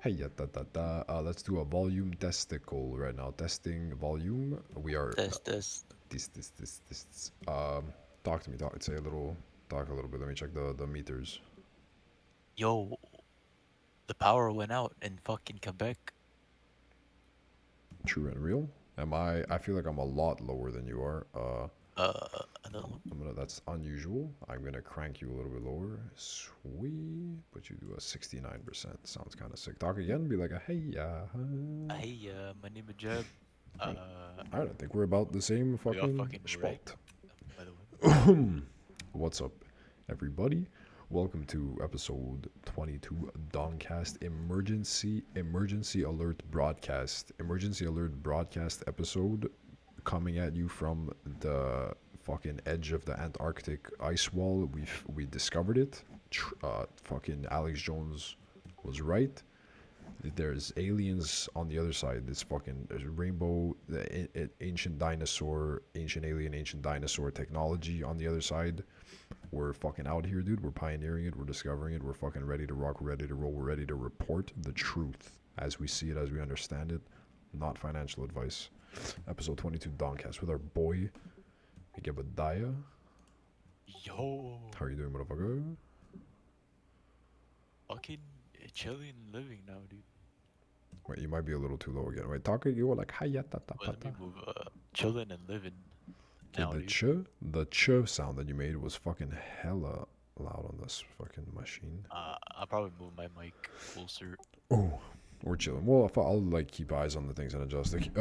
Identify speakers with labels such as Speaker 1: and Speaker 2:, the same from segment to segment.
Speaker 1: Hey, yeah, let's do a volume testicle right now. Testing volume. We are
Speaker 2: Test.
Speaker 1: this. Talk to me. Talk a little bit. Let me check the meters.
Speaker 2: Yo, the power went out in fucking Quebec.
Speaker 1: True and real. Am I? I feel like I'm a lot lower than you are.
Speaker 2: I don't know.
Speaker 1: That's unusual. I'm gonna crank you a little bit lower. Sweet. But you do a 69%. Sounds kind of sick. Talk again. Be like a hey,
Speaker 2: Hey, my name is Jeb.
Speaker 1: All right.
Speaker 2: Uh,
Speaker 1: All right. I think we're about the same
Speaker 2: we all
Speaker 1: fucking
Speaker 2: fucking
Speaker 1: spot.
Speaker 2: right, by the way.
Speaker 1: What's up, everybody? Welcome to episode 22 Dongcast Emergency Alert Broadcast. Emergency Alert Broadcast episode coming at you from the fucking edge of the Antarctic ice wall. We discovered it. Fucking Alex Jones was right. There's aliens on the other side. This fucking there's rainbow, ancient dinosaur, ancient alien, ancient dinosaur technology on the other side. We're fucking out here, dude. We're pioneering it. We're discovering it. We're fucking ready to rock. We're ready to roll. We're ready to report the truth as we see it, as we understand it. Not financial advice. Episode 22 Doncast with our boy, Gebediah.
Speaker 2: Yo,
Speaker 1: How are you doing, motherfucker?
Speaker 2: fucking chilling and living now, dude.
Speaker 1: Wait, you might be a little too low again. Wait, talk. You were like, hiya, ta, ta,
Speaker 2: Well,
Speaker 1: ta,
Speaker 2: let me
Speaker 1: ta.
Speaker 2: move. Chilling and living
Speaker 1: Okay,
Speaker 2: now, dude.
Speaker 1: the ch sound that you made was fucking hella loud on this fucking machine.
Speaker 2: I'll probably move my mic closer.
Speaker 1: Oh, we're chilling. Well, if I'll like keep eyes on the things and adjust. Like,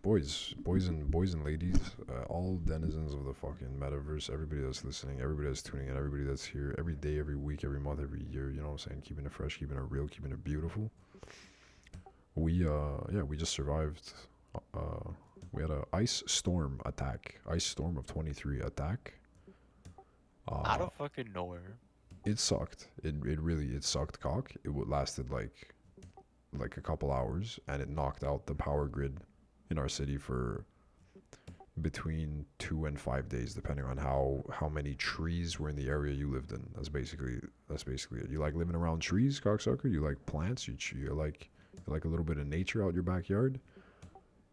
Speaker 1: boys and ladies, all denizens of the fucking metaverse. Everybody that's listening, everybody that's tuning in, everybody that's here every day, every week, every month, every year. You know what I'm saying? Keeping it fresh, keeping it real, keeping it beautiful. We just survived. Uh, we had a ice storm attack. Ice storm of 23 attack.
Speaker 2: Out
Speaker 1: Uh,
Speaker 2: of fucking nowhere.
Speaker 1: it sucked. It sucked cock. Lasted like a couple hours, and it knocked out the power grid in our city for between 2 and 5 days, depending on how many trees were in the area you lived in. That's basically it. You like living around trees, cocksucker? You like plants? You like a little bit of nature out your backyard?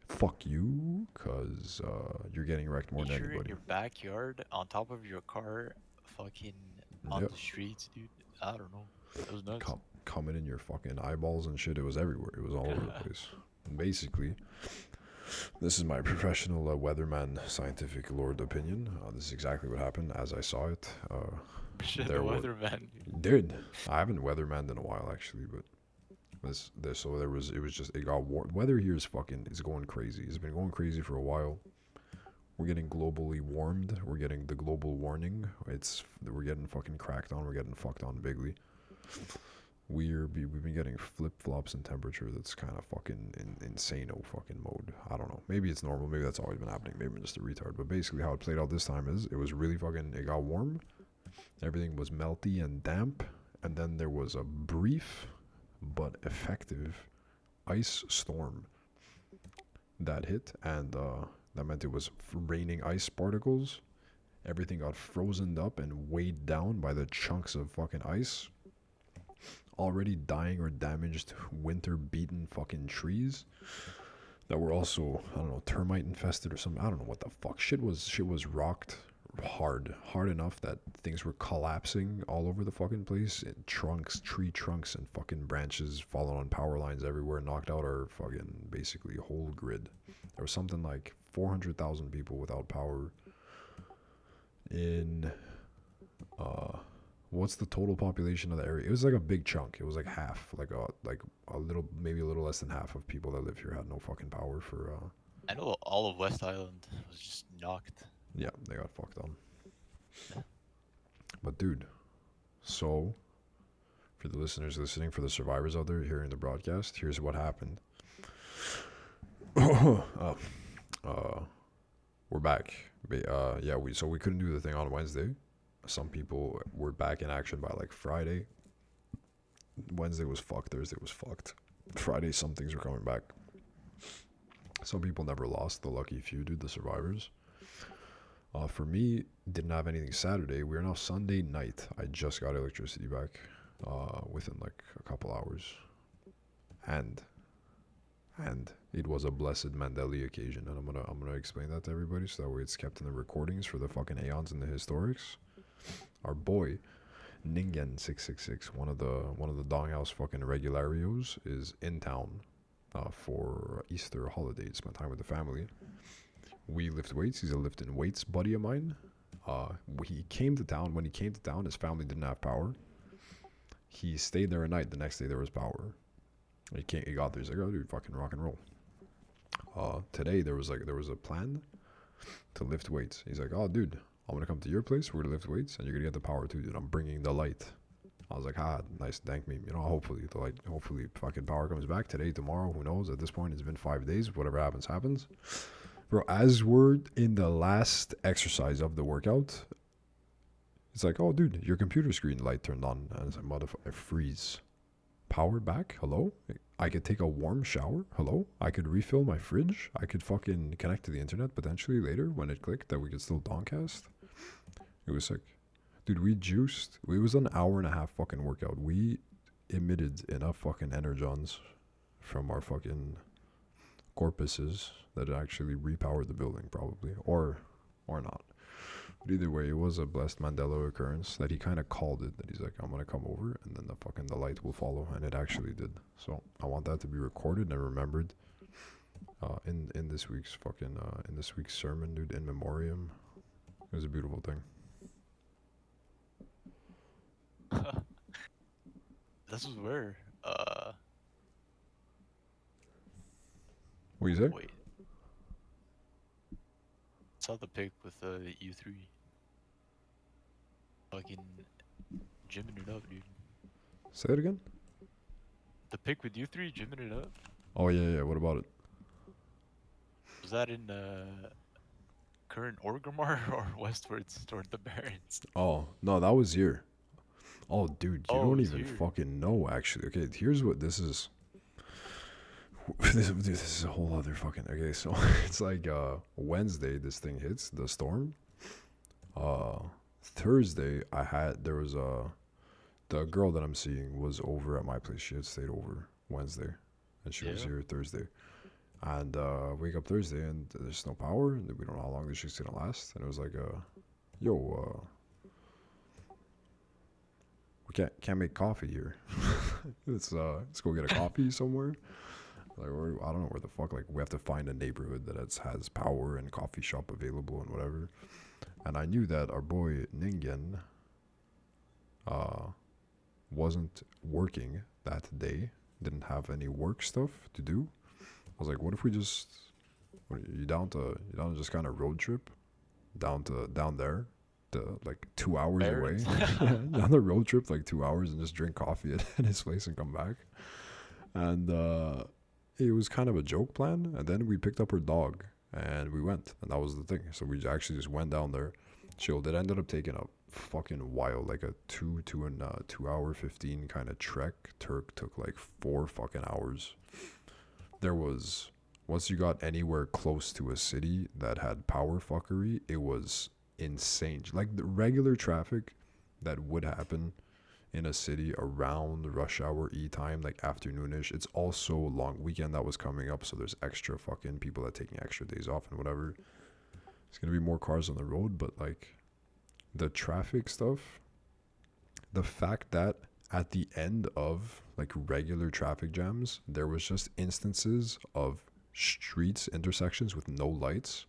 Speaker 1: Fuck you, cause you're getting wrecked more than
Speaker 2: Nature in
Speaker 1: anybody.
Speaker 2: your backyard, on top of your car, fucking on
Speaker 1: Yeah,
Speaker 2: the streets, dude. I don't know. It was nuts.
Speaker 1: coming in your fucking eyeballs and shit. It was everywhere. It was all over the place. Basically, this is my professional weatherman scientific lord opinion. This is exactly what happened as I saw it.
Speaker 2: Shit, the
Speaker 1: There was,
Speaker 2: weatherman.
Speaker 1: dude. I haven't weathermanned in a while actually, but it was just it got warm. Weather here is fucking is going crazy. It's been going crazy for a while. We're getting globally warmed. We're getting the global warning. We're getting fucking cracked on. We're getting fucked on bigly. We've been getting flip flops in temperature. That's kind of fucking insane-o fucking mode. I don't know. Maybe it's normal. Maybe that's always been happening. Maybe I'm just a retard. But basically, how it played out this time is it was really fucking. It got warm. Everything was melty and damp, and then there was a brief but effective ice storm that hit, and that meant it was raining ice particles. Everything got frozen up and weighed down by the chunks of fucking ice. Already dying or damaged, winter beaten fucking trees that were also, I don't know, termite infested or something. I don't know what the fuck. Shit was rocked hard enough that things were collapsing all over the fucking place. Tree trunks, and fucking branches falling on power lines everywhere, knocked out our fucking basically whole grid. There was something like 400,000 people without power in uh what's the total population of the area? It was like a big chunk. It was like half, like a little, maybe a little less than half of people that live here had no fucking power for.
Speaker 2: I know all of West Island was just knocked.
Speaker 1: Yeah, they got fucked on. But dude, so for the listeners listening, for the survivors out there hearing the broadcast, here's what happened. uh, uh, we're back. Yeah, we couldn't do the thing on Wednesday. Some people were back in action by like Friday. Wednesday was fucked. Thursday was fucked. Friday, some things were coming back. Some people never lost. The lucky few, dude, the survivors. For me, didn't have anything Saturday. We are now Sunday night. I just got electricity back within like a couple hours. and and it was a blessed Mandela occasion, and I'm gonna explain that to everybody so that way it's kept in the recordings for the fucking aeons and the historics. Our boy Ningen 666, one of the Donghouse fucking regularios, is in town for Easter holiday to spend time with the family. We lift weights. He's a lifting weights buddy of mine. He came to town. When he came to town, his family didn't have power. He stayed there a night. The next day there was power. He got there. He's like, oh dude, fucking rock and roll. Today there was a plan to lift weights. He's like, oh dude, I'm gonna come to your place. We're gonna lift weights, and you're gonna get the power too, dude. I'm bringing the light. I was like, nice, thank me. Hopefully the light, hopefully fucking power comes back today, tomorrow. Who knows? At this point, it's been 5 days. Whatever happens, happens. Bro, as we're in the last exercise of the workout, it's like, oh dude, your computer screen light turned on, and it's like, motherfucker, I freeze. Power back? Hello? I could take a warm shower? Hello? I could refill my fridge? I could fucking connect to the internet potentially later when it clicked that we could still Dongcast? It was sick. Dude, we juiced. It was an hour and a half fucking workout. We emitted enough fucking energons from our fucking corpuses that it actually repowered the building probably. Or not. But either way, it was a blessed Mandela occurrence that he kind of called it. That he's like, I'm gonna come over, and then the light will follow, and it actually did. So I want that to be recorded and remembered in this week's sermon, dude, in memoriam. It was a beautiful thing.
Speaker 2: This was where?
Speaker 1: What you say?
Speaker 2: Wait. Saw the pic with U3. Fucking gymming it up, dude.
Speaker 1: Say it again?
Speaker 2: The pic with U3 gymming it up?
Speaker 1: Oh, yeah. What about it?
Speaker 2: Was that in current Orgrimmar or westwards toward the Barrens?
Speaker 1: Oh, no, that was here. Oh, dude, you don't even
Speaker 2: here.
Speaker 1: fucking know, actually. Okay, here's what this is. This is a whole other fucking... Okay, so it's like Wednesday, this thing hits, the storm. Thursday, the girl that I'm seeing was over at my place. She had stayed over Wednesday, and she was here Thursday. And wake up Thursday, and there's no power, and we don't know how long this shit's gonna last. And it was like, yo, we can't make coffee here. let's go get a coffee somewhere. Like, I don't know where the fuck. Like, we have to find a neighborhood that has power and coffee shop available and whatever. And I knew that our boy Ningen wasn't working that day. Didn't have any work stuff to do. I was like, what if we just... You down to just kind of road trip down there to like 2 hours away? Down the road trip like 2 hours and just drink coffee at his place and come back. And it was kind of a joke plan. And then we picked up her dog and we went, and that was the thing. So we actually just went down there, chilled. It ended up taking a fucking while, like a 2 hour 15 kind of trek. Turk took like 4 fucking hours. There was, once you got anywhere close to a city that had power fuckery, it was insane. Like the regular traffic that would happen in a city around rush hour time, like afternoonish. It's also long weekend that was coming up, so there's extra fucking people that taking extra days off and whatever. There's gonna be more cars on the road, but like the traffic stuff, the fact that at the end of like regular traffic jams, there was just instances of streets, intersections with no lights.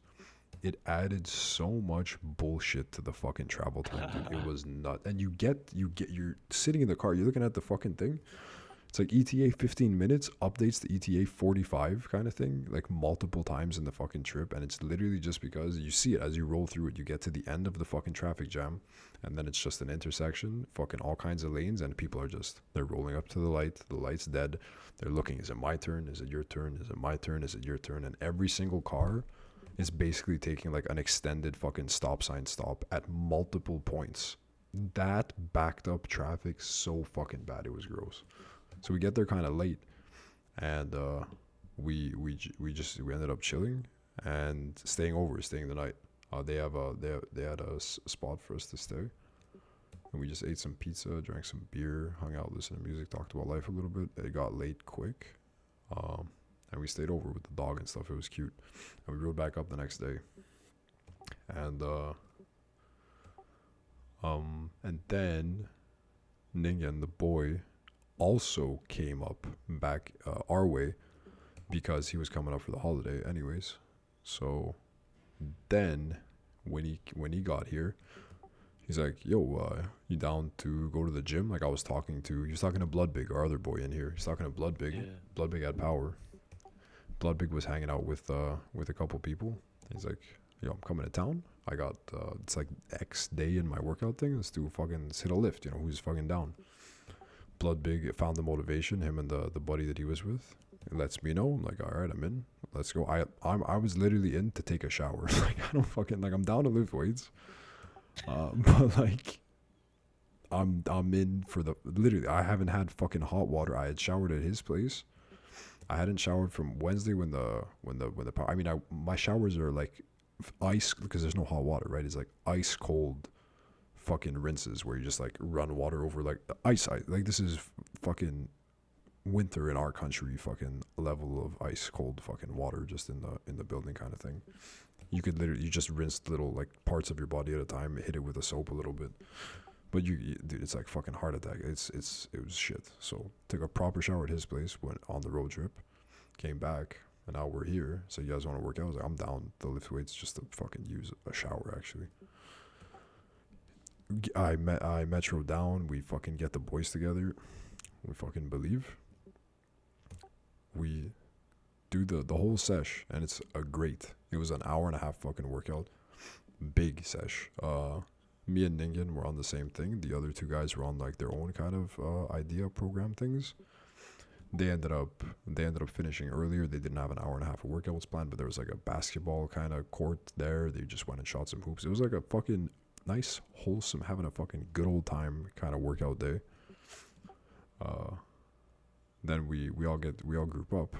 Speaker 1: It added so much bullshit to the fucking travel time, dude. It was nuts. And you're sitting in the car, you're looking at the fucking thing. It's like ETA 15 minutes updates to ETA 45 kind of thing, like multiple times in the fucking trip. And it's literally just because you see it as you roll through it. You get to the end of the fucking traffic jam, and then it's just an intersection, fucking all kinds of lanes, and people are just, they're rolling up to the light. The light's dead. They're looking, is it my turn? Is it your turn? Is it my turn? Is it your turn? And every single car is basically taking like an extended fucking stop sign stop at multiple points. That backed up traffic so fucking bad, it was gross. So we get there kind of late, and we ended up chilling and staying the night. They had a spot for us to stay, and we just ate some pizza, drank some beer, hung out, listened to music, talked about life a little bit. It got late quick, And we stayed over with the dog and stuff. It was cute. And we rode back up the next day. And then Ningen, the boy, also came up back our way because he was coming up for the holiday anyways. So then when he got here, he's like, yo, you down to go to the gym? Like, he was talking to Bloodbig, our other boy in here. He's talking to Bloodbig.
Speaker 2: Yeah.
Speaker 1: Bloodbig had power. Bloodbig was hanging out with a couple people. He's like, yo, I'm coming to town. I got it's like X day in my workout thing. Let's hit a lift. Who's fucking down? Bloodbig found the motivation. Him and the buddy that he was with. It lets me know. I'm like, all right, I'm in. Let's go. I was literally in to take a shower. Like, I don't fucking, like, I'm down to lift weights. But like, I'm in for literally. I haven't had fucking hot water. I had showered at his place. I hadn't showered from Wednesday when the power. I mean, my showers are like ice because there's no hot water, right? It's like ice cold fucking rinses where you just like run water over like ice. Like, this is fucking winter in our country. Fucking level of ice cold fucking water just in the building kind of thing. You could literally just rinse little like parts of your body at a time, hit it with a soap a little bit. But dude, it's like fucking heart attack. It was shit. So took a proper shower at his place, went on the road trip, came back, and now we're here. So you guys want to work out? I was like, I'm down to lift weights just to fucking use a shower. Actually, I metro down. We fucking get the boys together. We fucking believe. We do the whole sesh, and it's a great. It was an hour and a half fucking workout. Big sesh. Me and Ningen were on the same thing. The other two guys were on like their own kind of idea program things. They ended up finishing earlier. They didn't have an hour and a half of workouts planned, but there was like a basketball kind of court there. They just went and shot some hoops. It was like a fucking nice, wholesome, having a fucking good old time kind of workout day. Then we all group up,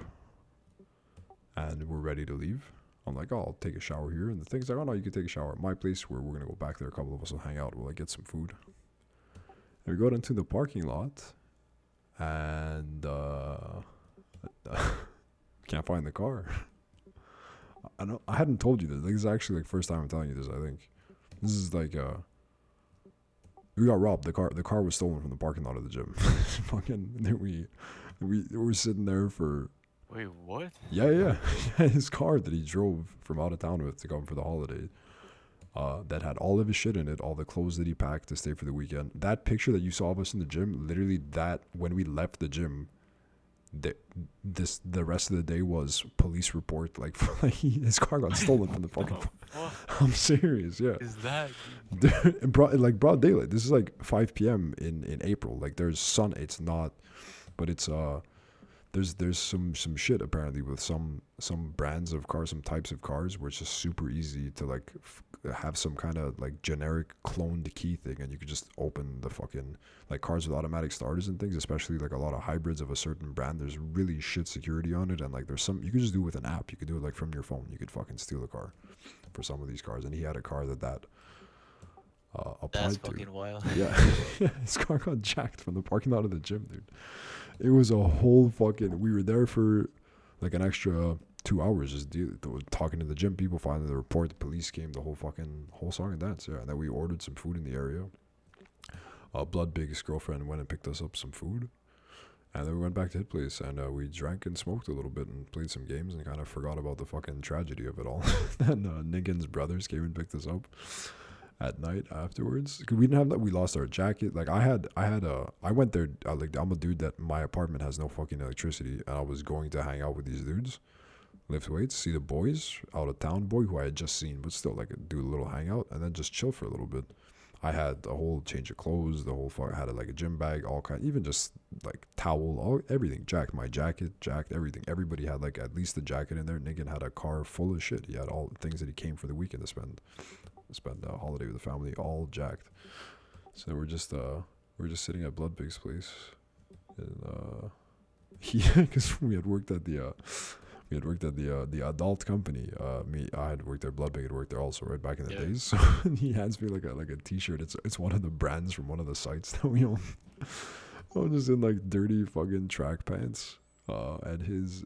Speaker 1: and we're ready to leave. I'm like, oh, I'll take a shower here. And the thing's like, oh, no, you can take a shower at my place where we're going to go back there. A couple of us will hang out. We'll like get some food. And we go into the parking lot and can't find the car. I hadn't told you this. This is actually like first time I'm telling you this, I think. This is like, we got robbed. The car was stolen from the parking lot of the gym. Fucking, then we were sitting there for...
Speaker 2: Wait, what?
Speaker 1: Yeah. His car that he drove from out of town with to come for the holiday, that had all of his shit in it, all the clothes that he packed to stay for the weekend. That picture that you saw of us in the gym, literally that, when we left the gym, the rest of the day was police report. Like his car got stolen from the fucking... I'm serious, yeah.
Speaker 2: Is that...
Speaker 1: broad daylight. This is like 5 p.m. in April. Like, there's sun. It's not... But it's... There's some shit apparently with some brands of cars, some types of cars where it's just super easy to like have some kind of like generic cloned key thing, and you could just open the fucking like cars with automatic starters and things, especially like a lot of hybrids of a certain brand. There's really shit security on it, and like there's some you could just do it with an app. You could do it like from your phone. You could fucking steal a car for some of these cars, and he had a car that applied
Speaker 2: That's
Speaker 1: to.
Speaker 2: fucking wild.
Speaker 1: Yeah, his car got jacked from the parking lot of the gym, dude. It was a whole fucking... We were there for like an extra 2 hours just talking to the gym people, finding the report, the police came, the whole song and dance, yeah. And then we ordered some food in the area. Bloodbig's girlfriend went and picked us up some food. And then we went back to his place, and we drank and smoked a little bit and played some games and kind of forgot about the fucking tragedy of it all. Then Nigan's brothers came and picked us up at night afterwards, because we didn't have that. We lost our jacket. Like I went there, like I'm a dude that my apartment has no fucking electricity, and I was going to hang out with these dudes, lift weights, see the boys, out of town boy who I had just seen, but still like do a little hangout and then just chill for a little bit. I had a whole change of clothes, I had like a gym bag, all kind, even just like towel, everything, jacked, my jacket, everything. Everybody had like at least a jacket in there. Nigan had a car full of shit. He had all the things that he came for the weekend to spend a holiday with the family, all jacked. So we're just sitting at Bloodbig's place, and because we had worked at the adult company. I had worked there. Bloodbig had worked there also, right back in the days. So he hands me like a t-shirt. It's one of the brands from one of the sites that we own. I'm just in like dirty fucking track pants. And his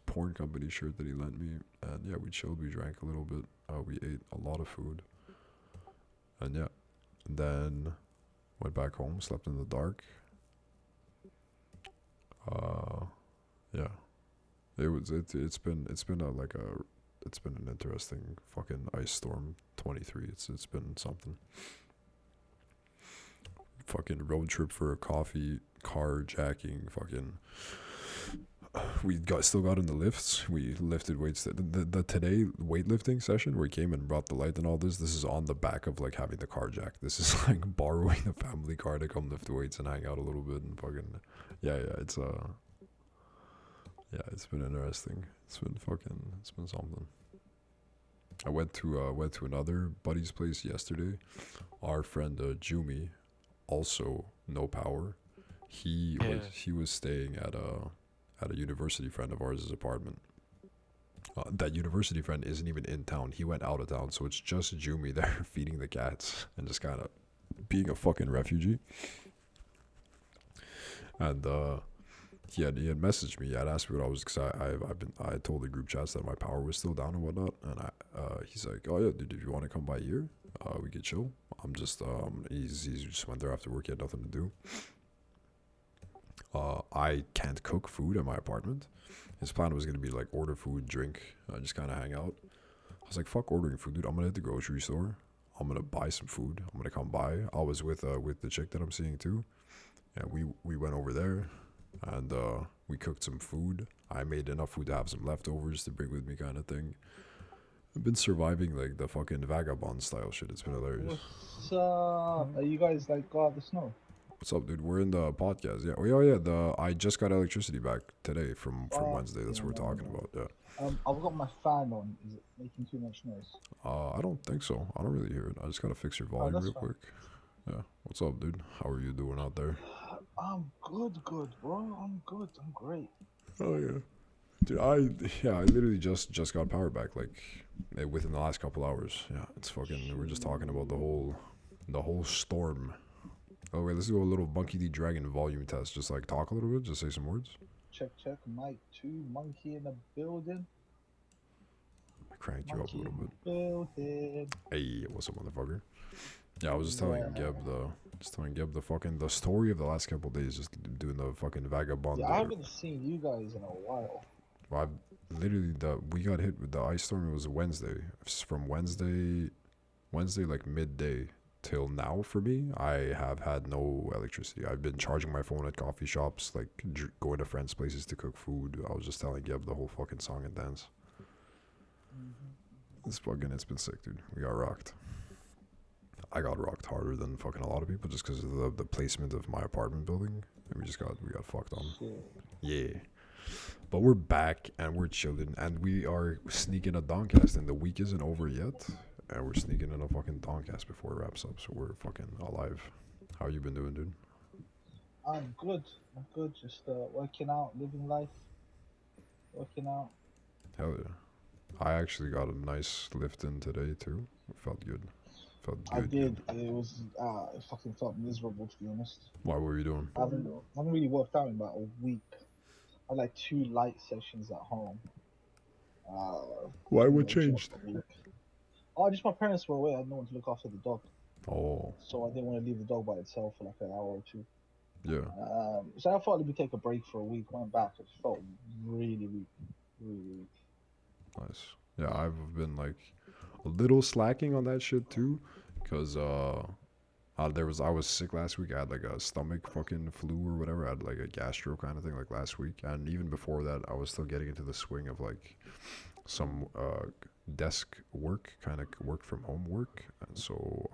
Speaker 1: porn company shirt that he lent me. And yeah, we chilled, we drank a little bit, we ate a lot of food, and yeah, then went back home, slept in the dark. Uh, yeah, it's been a like a it's been an interesting fucking ice storm 23. It's been something. Fucking road trip for a coffee, carjacking, fucking we got still got in the lifts. We lifted weights. The today weightlifting session where he came and brought the light and all this. This is on the back of like having the car jack. This is like borrowing the family car to come lift weights and hang out a little bit and fucking yeah. It's been interesting. It's been something. I went to another buddy's place yesterday. Our friend Jumi, also no power.
Speaker 2: Yeah.
Speaker 1: He was staying at a university friend of ours' apartment. That university friend isn't even in town. He went out of town, so it's just Jumi there feeding the cats and just kind of being a fucking refugee. And he had messaged me. He had asked me what I was because I told the group chats that my power was still down and whatnot. And he's like, oh yeah, dude, if you want to come by here, we could chill. I'm just he's just went there after work. He had nothing to do. I can't cook food at my apartment. His plan was gonna be like order food, drink, just kind of hang out. I was like, fuck ordering food, dude. I'm gonna hit the grocery store. I'm gonna buy some food. I'm gonna come by. I was with the chick that I'm seeing too, and we went over there, and we cooked some food. I made enough food to have some leftovers to bring with me, kind of thing. I've been surviving like the fucking vagabond style shit. It's been hilarious.
Speaker 3: What's up? Are you guys like go out the snow?
Speaker 1: What's up, dude? We're in the podcast. Yeah. Oh yeah. The I just got electricity back today from Wednesday. That's what we're talking about. Yeah.
Speaker 3: I've got my fan on. Is it making too much noise?
Speaker 1: I don't think so. I don't really hear it. I just gotta fix your
Speaker 3: Oh,
Speaker 1: volume
Speaker 3: that's
Speaker 1: real
Speaker 3: fine.
Speaker 1: quick. Yeah. What's up, dude? How are you doing out there?
Speaker 3: I'm good, bro. I'm good. I'm great.
Speaker 1: Oh yeah. Dude, I literally just got power back like within the last couple hours. Yeah, it's fucking. We're just talking about the whole storm. Oh wait, let's do a little Monkey D Dragon volume test. Just like talk a little bit. Just say some words.
Speaker 3: Check. Mic 2, monkey in the building.
Speaker 1: I cranked you up a
Speaker 3: Monkey
Speaker 1: little
Speaker 3: in
Speaker 1: bit.
Speaker 3: the building.
Speaker 1: Hey, what's up, motherfucker? Yeah, I was just telling
Speaker 3: Yeah.
Speaker 1: Geb the fucking the story of the last couple days, just doing the fucking vagabond.
Speaker 3: Yeah, I haven't seen you guys in a while.
Speaker 1: I literally we got hit with the ice storm. It was Wednesday. From Wednesday like midday till now for me, I have had no electricity. I've been charging my phone at coffee shops, like going to friends' places to cook food. I was just telling Geb the whole fucking song and dance. It's been sick, dude. We got rocked. I got rocked harder than fucking a lot of people just because of the placement of my apartment building. And we got fucked on.
Speaker 3: Shit.
Speaker 1: Yeah. But we're back and we're chilling and we are sneaking a Dongcast and the week isn't over yet. And we're sneaking in a fucking Dongcast before it wraps up. So we're fucking alive. How you been doing, dude?
Speaker 3: I'm good. Just working out, living life. Working out.
Speaker 1: Hell yeah. I actually got a nice lift in today too. It felt good.
Speaker 3: I did. It was it fucking felt miserable to be honest.
Speaker 1: Why were you doing?
Speaker 3: I haven't really worked out in about a week. I had like 2 light sessions at home.
Speaker 1: Why?
Speaker 3: You
Speaker 1: What
Speaker 3: know, gym
Speaker 1: changed?
Speaker 3: for a week. Oh, just my parents were away. I had no one to look after the dog,
Speaker 1: Oh,
Speaker 3: so I didn't want to leave the dog by itself for like an hour or two.
Speaker 1: yeah.
Speaker 3: So I thought let me take a break for a week. Went back. It felt really weak, really weak.
Speaker 1: Nice. Yeah, I've been like a little slacking on that shit too, cause I was sick last week. I had like a stomach fucking flu or whatever. I had like a gastro kind of thing like last week, and even before that, I was still getting into the swing of like some desk work, kind of work from home work, and so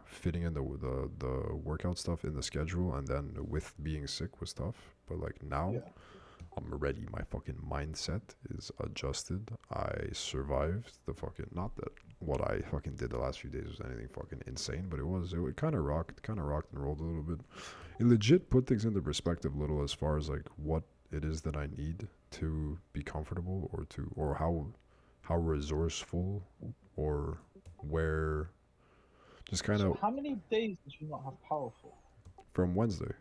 Speaker 1: fitting in the workout stuff in the schedule, and then with being sick was tough. But like now,
Speaker 3: Yeah.
Speaker 1: I'm ready. My fucking mindset is adjusted. I survived the fucking, not that what I fucking did the last few days was anything fucking insane, but it kind of rocked and rolled a little bit. It legit put things into perspective a little as far as like what it is that I need to be comfortable or how resourceful or where just kind
Speaker 3: So
Speaker 1: of
Speaker 3: how many days did you not have power for?
Speaker 1: from Wednesday.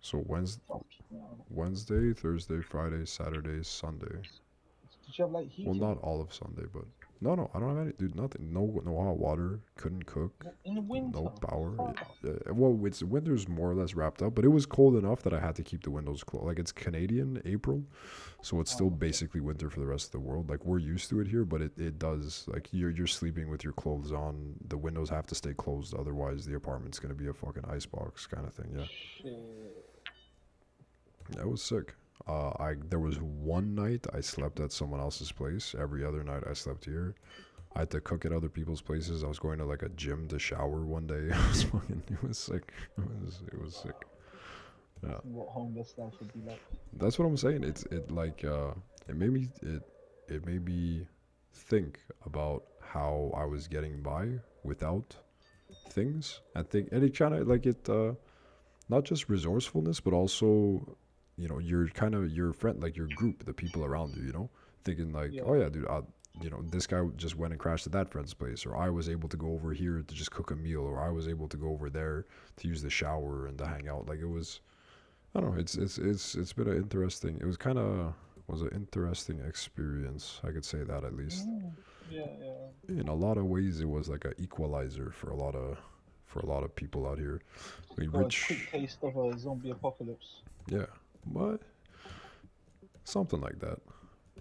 Speaker 1: So
Speaker 3: Fucking hell.
Speaker 1: Wednesday, Thursday, Friday, Saturday, Sunday.
Speaker 3: Did you have like
Speaker 1: Well,
Speaker 3: heating?
Speaker 1: not all of Sunday, but no, I don't have any, dude. Nothing. No hot water. Couldn't cook.
Speaker 3: In the winter?
Speaker 1: No power.
Speaker 3: Fuck.
Speaker 1: Well, it's winter's more or less wrapped up, but it was cold enough that I had to keep the windows closed. Like it's Canadian April, so it's still
Speaker 3: Oh, okay.
Speaker 1: basically winter for the rest of the world. Like we're used to it here, but it does like you're sleeping with your clothes on. The windows have to stay closed, otherwise the apartment's gonna be a fucking icebox kind of thing. Yeah,
Speaker 3: Shit.
Speaker 1: that was sick. There was one night I slept at someone else's place. Every other night I slept here. I had to cook at other people's places. I was going to like a gym to shower one day. It was sick. It was sick. Yeah,
Speaker 3: What homeless life would be like.
Speaker 1: that's what I'm saying. It made me it made me think about how I was getting by without things. And it kind of like it not just resourcefulness, but also your kind of your friend, like your group, the people around you. Thinking like,
Speaker 3: Yeah.
Speaker 1: oh yeah, dude, this guy just went and crashed at that friend's place, or I was able to go over here to just cook a meal, or I was able to go over there to use the shower and to hang out. Like it was, I don't know. It's been an interesting. It was kind of was an interesting experience. I could say that at least.
Speaker 3: Yeah, yeah.
Speaker 1: In a lot of ways, it was like a equalizer for a lot of people out here. I mean,
Speaker 3: Got a quick
Speaker 1: rich,
Speaker 3: taste of a zombie apocalypse.
Speaker 1: yeah, but something like that.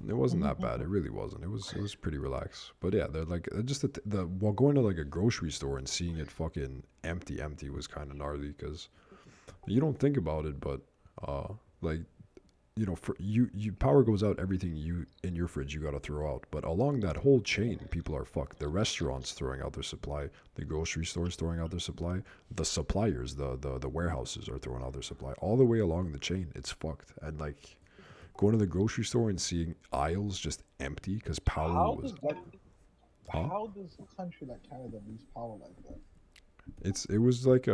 Speaker 1: It wasn't that bad. It really wasn't. It was pretty relaxed. But yeah, they're like just the while going to like a grocery store and seeing it fucking empty was kind of gnarly because you don't think about it, but like for you power goes out, everything you in your fridge you gotta throw out. But along that whole chain, people are fucked. The restaurants throwing out their supply, the grocery stores throwing out their supply, the suppliers, the warehouses are throwing out their supply. All the way along the chain, it's fucked. And like going to the grocery store and seeing aisles just empty because power
Speaker 3: How
Speaker 1: was.
Speaker 3: does like
Speaker 1: Huh?
Speaker 3: how does a country like Canada lose power like that?
Speaker 1: It was like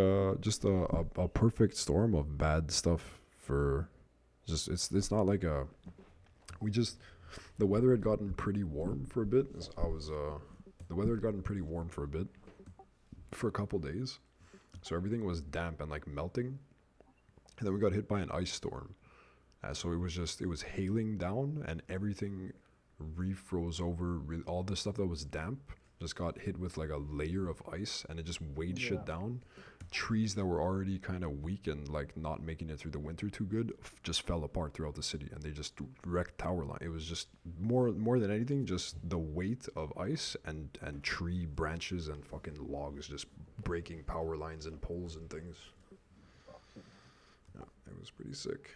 Speaker 1: just a perfect storm of bad stuff for just it's not like a we just the weather had gotten pretty warm for a bit. The weather had gotten pretty warm for a bit for a couple days, so everything was damp and like melting, and then we got hit by an ice storm. So it was hailing down and everything refroze over. All the stuff that was damp just got hit with like a layer of ice and it just weighed
Speaker 3: Yeah.
Speaker 1: shit down. Trees that were already kind of weak and like not making it through the winter too good just fell apart throughout the city and they just wrecked tower line. It was just more than anything just the weight of ice and tree branches and fucking logs just breaking power lines and poles and things. Yeah, it was pretty sick.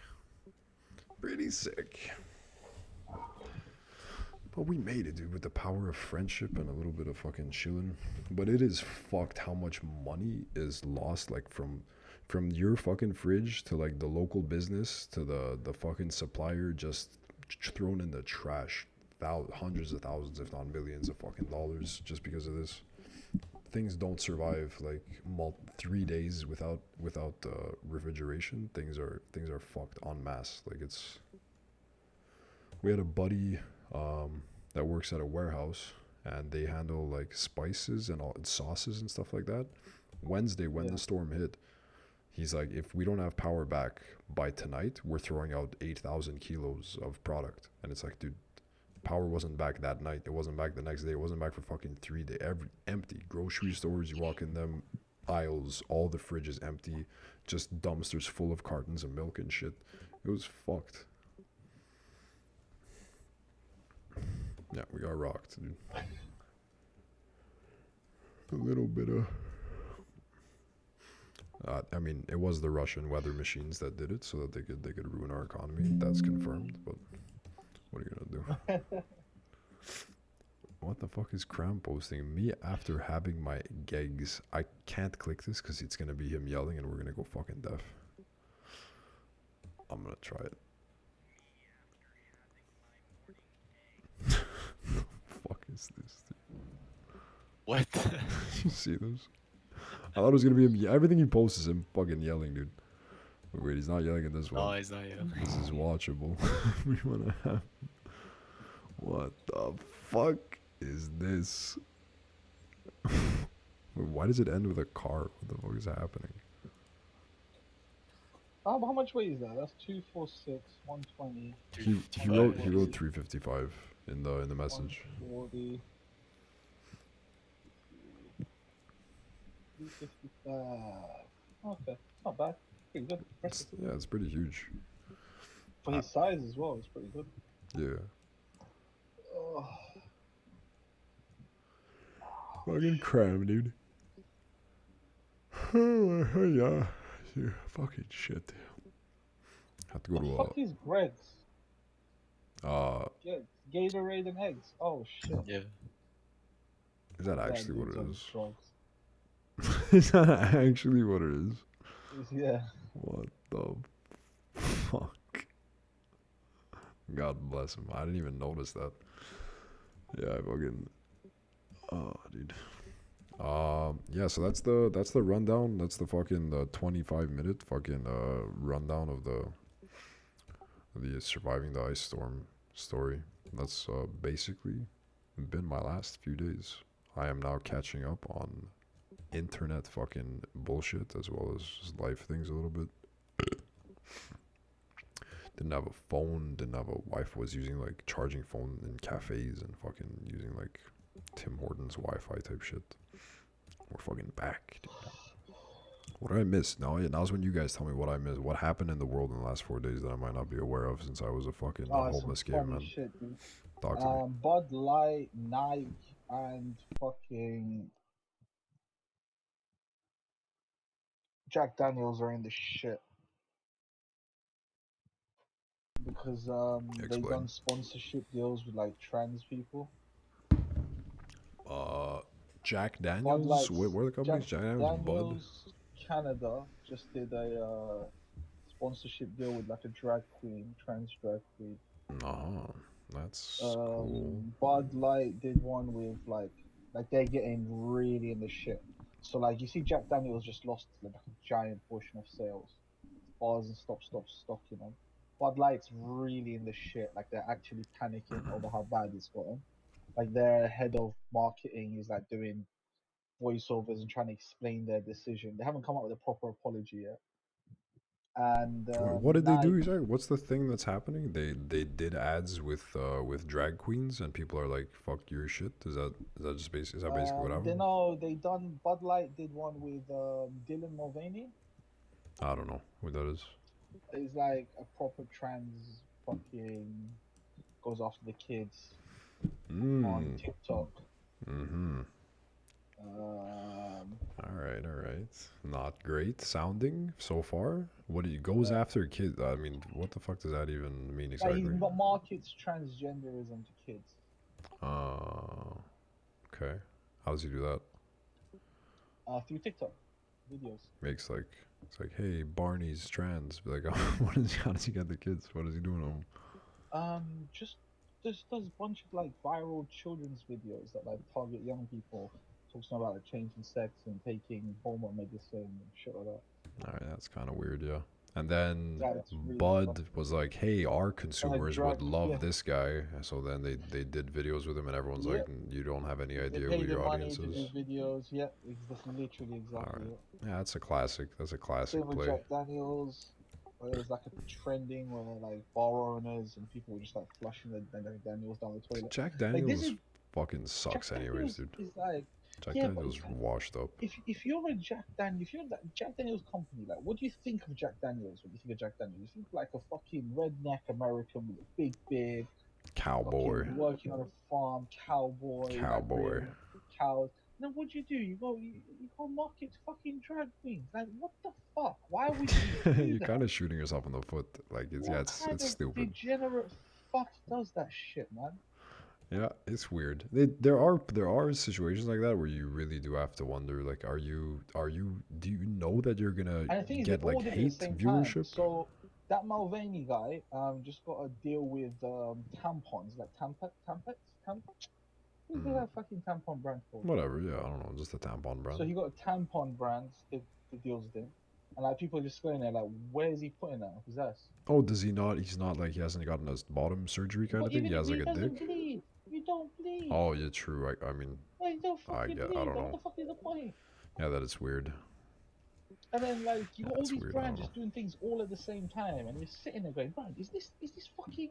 Speaker 1: Pretty sick. But we made it, dude, with the power of friendship and a little bit of fucking chilling. But it is fucked how much money is lost, like from your fucking fridge to like the local business to the fucking supplier, just thrown in the trash. Hundreds of thousands, if not millions of fucking dollars, just because of this. Things don't survive like 3 days without refrigeration. Things are fucked en masse. Like we had a buddy that works at a warehouse and they handle like spices and all sauces and stuff like that. Wednesday when
Speaker 3: Yeah.
Speaker 1: the storm hit, he's like, if we don't have power back by tonight, we're throwing out 8,000 kilos of product. And it's like, dude, power wasn't back that night. It wasn't back the next day. It wasn't back for fucking 3 days. Empty grocery stores. You walk in them aisles, all the fridges empty, just dumpsters full of cartons of milk and shit. It was fucked. Yeah, we got rocked, dude. A little bit of. I mean, it was the Russian weather machines that did it, so that they could ruin our economy. That's confirmed. But what are you gonna do? What the fuck is Cram posting? Me after having my gigs. I can't click this because it's gonna be him yelling, and we're gonna go fucking deaf. I'm gonna try it. Fuck is this, dude?
Speaker 2: What?
Speaker 1: You see those? I thought it was gonna be him. Everything he posts is him fucking yelling, dude. Wait, he's not yelling at this
Speaker 2: No,
Speaker 1: one.
Speaker 2: it's not you.
Speaker 1: This is watchable. We wanna have. What the fuck is this? Wait, why does it end with a car? What the fuck is happening?
Speaker 3: How much weight is that? That's 246, 120,
Speaker 1: He
Speaker 2: 355.
Speaker 1: wrote 355 in the message.
Speaker 3: 140, 355. Okay, not bad. Pretty good. Impressive.
Speaker 1: Yeah, it's pretty huge.
Speaker 3: For his size as well, it's pretty good.
Speaker 1: Yeah.
Speaker 3: Oh,
Speaker 1: Fucking cram, dude. Oh, yeah. Fucking shit. Have to go
Speaker 3: the fuck is Greg's?
Speaker 1: to
Speaker 3: Gatorade and eggs. Oh shit.
Speaker 2: Yeah.
Speaker 1: is that
Speaker 3: That
Speaker 1: actually what
Speaker 3: dude's
Speaker 1: it
Speaker 3: on
Speaker 1: is?
Speaker 3: drugs.
Speaker 1: Is that actually what it is?
Speaker 3: Yeah.
Speaker 1: What the fuck? God bless him. I didn't even notice that. Yeah, I fucking. Oh, dude. Yeah. So that's the rundown. That's the fucking 25-minute fucking rundown of the surviving the ice storm story. That's basically been my last few days. I am now catching up on internet fucking bullshit as well as just life things a little bit. Didn't have a phone, didn't have a wife, was using like charging phone in cafes and fucking using like Tim Hortons Wi-Fi type shit. We're fucking back, dude. What did I miss? Now's when you guys tell me what I missed. What happened in the world in the last 4 days that I might not be aware of since I was a fucking
Speaker 3: Oh, some
Speaker 1: homeless
Speaker 3: funny
Speaker 1: caveman.
Speaker 3: shit, dude.
Speaker 1: Talk to me.
Speaker 3: Bud Light, Nike, and fucking Jack Daniels are in the shit because they
Speaker 1: Explain.
Speaker 3: done sponsorship deals with like trans people.
Speaker 1: Uh, Jack
Speaker 3: Bud
Speaker 1: Daniels?
Speaker 3: Light's
Speaker 1: Where are the
Speaker 3: Jack
Speaker 1: companies? Jack Daniels, Bud?
Speaker 3: Daniels Canada just did a sponsorship deal with like a drag queen, trans drag queen.
Speaker 1: Uh-huh. That's cool.
Speaker 3: Bud Light did one with like they're getting really in the shit. So like you see Jack Daniels just lost like a giant portion of sales. Bars and stop stocking them. Bud Light's really in the shit. Like they're actually panicking over how bad it's gotten. Like their head of marketing is like doing voiceovers and trying to explain their decision. They haven't come up with a proper apology yet. And
Speaker 1: Wait, what did they do
Speaker 3: Nike,
Speaker 1: exactly? What's the thing that's happening? They did ads with drag queens and people are like, fuck your shit. Is that just is that basically what
Speaker 3: they
Speaker 1: happened?
Speaker 3: know they done Bud Light did one with Dylan Mulvaney.
Speaker 1: I don't know who that is.
Speaker 3: He's like a proper trans fucking goes after the kids on
Speaker 1: Mm.
Speaker 3: TikTok.
Speaker 1: Mm-hmm.
Speaker 3: Um,
Speaker 1: All right. Not great sounding so far. What he goes after kids? I mean, what the fuck does that even mean
Speaker 3: like he
Speaker 1: exactly?
Speaker 3: markets transgenderism to kids.
Speaker 1: Okay. How does he do that?
Speaker 3: Through TikTok videos.
Speaker 1: Makes like it's like, hey, Barney's trans. Be like, how does he get the kids? What is he doing to them?
Speaker 3: Just does a bunch of like viral children's videos that like target young people, talks about like changing sex and taking hormone medicine and shit like that.
Speaker 1: All right, that's kind of weird, yeah. And then
Speaker 3: That's really
Speaker 1: Bud
Speaker 3: fucking
Speaker 1: was
Speaker 3: weird.
Speaker 1: like, "Hey, our
Speaker 3: And like
Speaker 1: consumers would
Speaker 3: drag,
Speaker 1: love
Speaker 3: yeah,
Speaker 1: this guy." So then they did videos with him, and everyone's like,
Speaker 3: yep.
Speaker 1: "You don't have any
Speaker 3: They
Speaker 1: idea who
Speaker 3: pay them
Speaker 1: your
Speaker 3: money
Speaker 1: audience
Speaker 3: to do
Speaker 1: is."
Speaker 3: videos. Yep, that's literally
Speaker 1: All
Speaker 3: exactly
Speaker 1: right,
Speaker 3: it.
Speaker 1: yeah, that's a classic. That's a classic
Speaker 3: Same with
Speaker 1: play.
Speaker 3: Jack Daniels. Where there was like a trending where like bar owners and people were just like flushing the Daniels down the toilet.
Speaker 1: Jack
Speaker 3: Like this
Speaker 1: Daniels
Speaker 3: is
Speaker 1: fucking
Speaker 3: Jack
Speaker 1: sucks, anyways,
Speaker 3: Daniels
Speaker 1: dude.
Speaker 3: is like,
Speaker 1: Jack
Speaker 3: yeah, but it's
Speaker 1: Daniels
Speaker 3: like
Speaker 1: washed up.
Speaker 3: if you're a if you're that Jack Daniels company, like what do you think of Jack Daniels when you think of Jack Daniels? You think like a fucking redneck American with a big beard, fucking
Speaker 1: Cowboy,
Speaker 3: working on a farm, cowboy, like
Speaker 1: cowboy.
Speaker 3: rearing cows. Then what do? You go market fucking drag queens. Like what the fuck? Why would you do
Speaker 1: You're kind
Speaker 3: that?
Speaker 1: of shooting yourself in the foot. Like it's yeah,
Speaker 3: What kind
Speaker 1: it's
Speaker 3: of
Speaker 1: stupid.
Speaker 3: degenerate fuck does that shit, man?
Speaker 1: Yeah, it's weird. There are situations like that where you really do have to wonder, like, do you know that you're gonna
Speaker 3: And the thing is, they
Speaker 1: get like
Speaker 3: all did it at the
Speaker 1: hate
Speaker 3: same time.
Speaker 1: viewership?
Speaker 3: So that Mulvaney guy just got a deal with tampons, like Tampets. Who's
Speaker 1: Mm,
Speaker 3: that fucking tampon brand called?
Speaker 1: whatever. Yeah, I don't know. Just a tampon
Speaker 3: So
Speaker 1: brand.
Speaker 3: he got a tampon brand that deals with him, and like people are just going there like, where's he putting that? His ass.
Speaker 1: Oh, does he not? He's not like he hasn't gotten a bottom surgery kind
Speaker 3: But
Speaker 1: of thing.
Speaker 3: even
Speaker 1: He
Speaker 3: if
Speaker 1: has like
Speaker 3: he
Speaker 1: a
Speaker 3: doesn't
Speaker 1: dick.
Speaker 3: bleed, you don't bleed.
Speaker 1: Oh, yeah, true. I mean,
Speaker 3: Like, you don't
Speaker 1: I
Speaker 3: fucking
Speaker 1: get. I
Speaker 3: bleed.
Speaker 1: don't
Speaker 3: What
Speaker 1: know.
Speaker 3: the fuck is the point?
Speaker 1: Yeah, that is weird.
Speaker 3: And then like you
Speaker 1: Yeah,
Speaker 3: got all
Speaker 1: that's
Speaker 3: these
Speaker 1: weird. I don't
Speaker 3: brands
Speaker 1: know.
Speaker 3: just doing things all at the same time, and you're sitting there going, man, is this fucking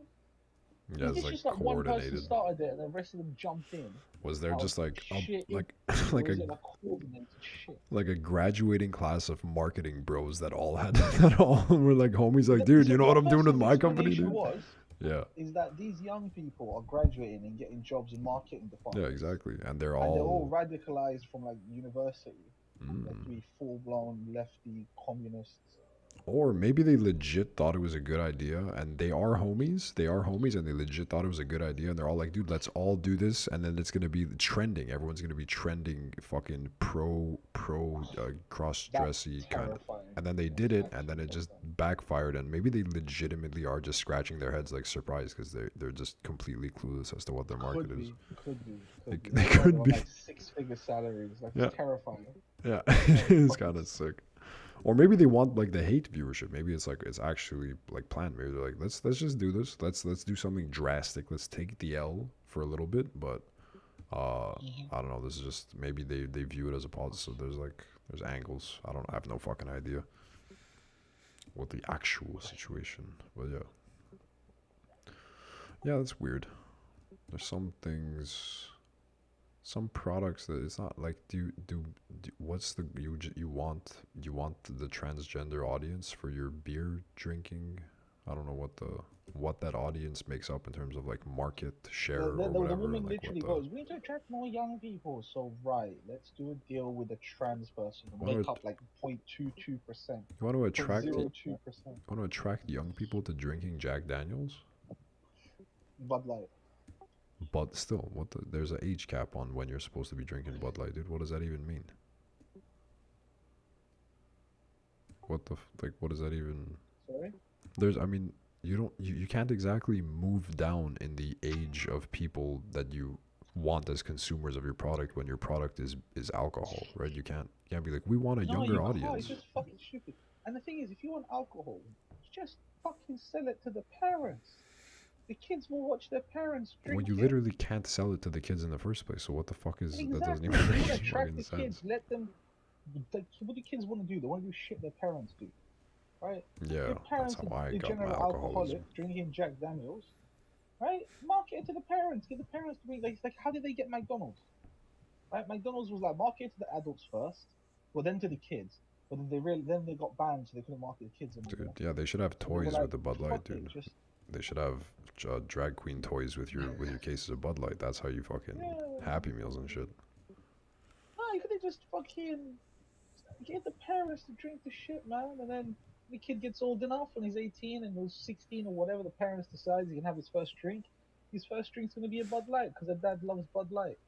Speaker 1: Yeah,
Speaker 3: is
Speaker 1: it's
Speaker 3: this
Speaker 1: like
Speaker 3: just like one person
Speaker 1: coordinated.
Speaker 3: started it and the rest of them jumped in
Speaker 1: Was there
Speaker 3: out of
Speaker 1: just like a
Speaker 3: shit,
Speaker 1: like
Speaker 3: or
Speaker 1: like a
Speaker 3: is it like coordinated shit?
Speaker 1: like a graduating class of marketing bros that all had that all were like homies? Like,
Speaker 3: The,
Speaker 1: dude,
Speaker 3: so
Speaker 1: you know what
Speaker 3: one
Speaker 1: I'm doing with
Speaker 3: person's
Speaker 1: my company,
Speaker 3: explanation
Speaker 1: dude?
Speaker 3: was
Speaker 1: Yeah,
Speaker 3: is that these young people are graduating and getting jobs in marketing
Speaker 1: yeah,
Speaker 3: departments,
Speaker 1: exactly. And they're
Speaker 3: and they're all
Speaker 1: all.
Speaker 3: radicalized from like university, like to
Speaker 1: Mm.
Speaker 3: be full blown lefty communists.
Speaker 1: Or maybe they legit thought it was a good idea, and they are homies. They are homies, and they legit thought it was a good idea, and they're all like, "Dude, let's all do this," and then it's gonna be trending. Everyone's gonna be trending, fucking cross
Speaker 3: That's
Speaker 1: dressy kind of.
Speaker 3: terrifying.
Speaker 1: And then they
Speaker 3: That's
Speaker 1: did it, and
Speaker 3: actually
Speaker 1: then it just
Speaker 3: terrifying.
Speaker 1: backfired, and maybe they legitimately are just scratching their heads like surprised because they're just completely clueless as to what their market
Speaker 3: Could
Speaker 1: is.
Speaker 3: be, could be,
Speaker 1: They,
Speaker 3: could be.
Speaker 1: they
Speaker 3: That's why they're
Speaker 1: could
Speaker 3: on
Speaker 1: be.
Speaker 3: like six-figure salaries. Like
Speaker 1: Yeah,
Speaker 3: it's terrifying.
Speaker 1: yeah.
Speaker 3: Oh,
Speaker 1: It is
Speaker 3: fucking
Speaker 1: kind of sick. Or maybe they want like the hate viewership. Maybe it's like it's actually like planned. Maybe they're like, let's just do this. Let's do something drastic. Let's take the L for a little bit. But
Speaker 3: mhm.
Speaker 1: I don't know. This is just maybe they view it as a positive. There's angles. I have no fucking idea what the actual situation. But yeah, that's weird. There's some things, some products that it's not like do what's the you want the transgender audience for your beer drinking. I don't know what that audience makes up in terms of like market share or
Speaker 3: The
Speaker 1: whatever,
Speaker 3: woman
Speaker 1: like what
Speaker 3: literally
Speaker 1: the
Speaker 3: goes, "We need to attract more young people. So right, let's do a deal with a trans person and
Speaker 1: you want
Speaker 3: make
Speaker 1: to
Speaker 3: up like 0.22%,
Speaker 1: you want to attract
Speaker 3: 0.02%."
Speaker 1: young people to drinking Jack Daniels.
Speaker 3: But like,
Speaker 1: But still, there's an age cap on when you're supposed to be drinking Bud Light, dude. What does that even mean? Like what does that even?
Speaker 3: sorry,
Speaker 1: There's, I mean, you can't exactly move down in the age of people that you want as consumers of your product when your product is alcohol, right? You can't be like, we want a
Speaker 3: no, you
Speaker 1: younger
Speaker 3: can't. It's
Speaker 1: audience.
Speaker 3: just fucking stupid. And the thing is, if you want alcohol, just fucking sell it to the parents. The kids will watch their parents
Speaker 1: Well,
Speaker 3: drink
Speaker 1: you
Speaker 3: it.
Speaker 1: literally can't sell it to the kids in the first place. So what the fuck is that? Doesn't
Speaker 3: Exactly.
Speaker 1: even
Speaker 3: If you
Speaker 1: make
Speaker 3: want to
Speaker 1: any
Speaker 3: attract
Speaker 1: fucking
Speaker 3: the kids,
Speaker 1: sense.
Speaker 3: let them. What do kids want to do? They want to do shit their parents do, right? If
Speaker 1: Yeah,
Speaker 3: your
Speaker 1: that's
Speaker 3: parents are
Speaker 1: how I got my
Speaker 3: degenerate
Speaker 1: alcoholism.
Speaker 3: alcoholics drinking Jack Daniels, right? Market it to the parents. Get the parents to bring. Like, it's like, how did they get McDonald's? Right? McDonald's was like market to the adults first, well then to the kids. But then they got banned, so they couldn't market the kids
Speaker 1: Dude,
Speaker 3: anymore.
Speaker 1: yeah, they should have
Speaker 3: So they were
Speaker 1: toys with
Speaker 3: like,
Speaker 1: the Bud Light,
Speaker 3: fuck it,
Speaker 1: dude.
Speaker 3: just
Speaker 1: They should have drag queen toys with your cases of Bud Light. That's how you fucking
Speaker 3: yeah.
Speaker 1: Happy Meals and shit.
Speaker 3: No, you could have just fucking get the parents to drink the shit, man, and then the kid gets old enough when he's 18 and he's 16 or whatever, the parents decides he can have his first drink. His first drink's gonna be a Bud Light because their dad loves Bud Light.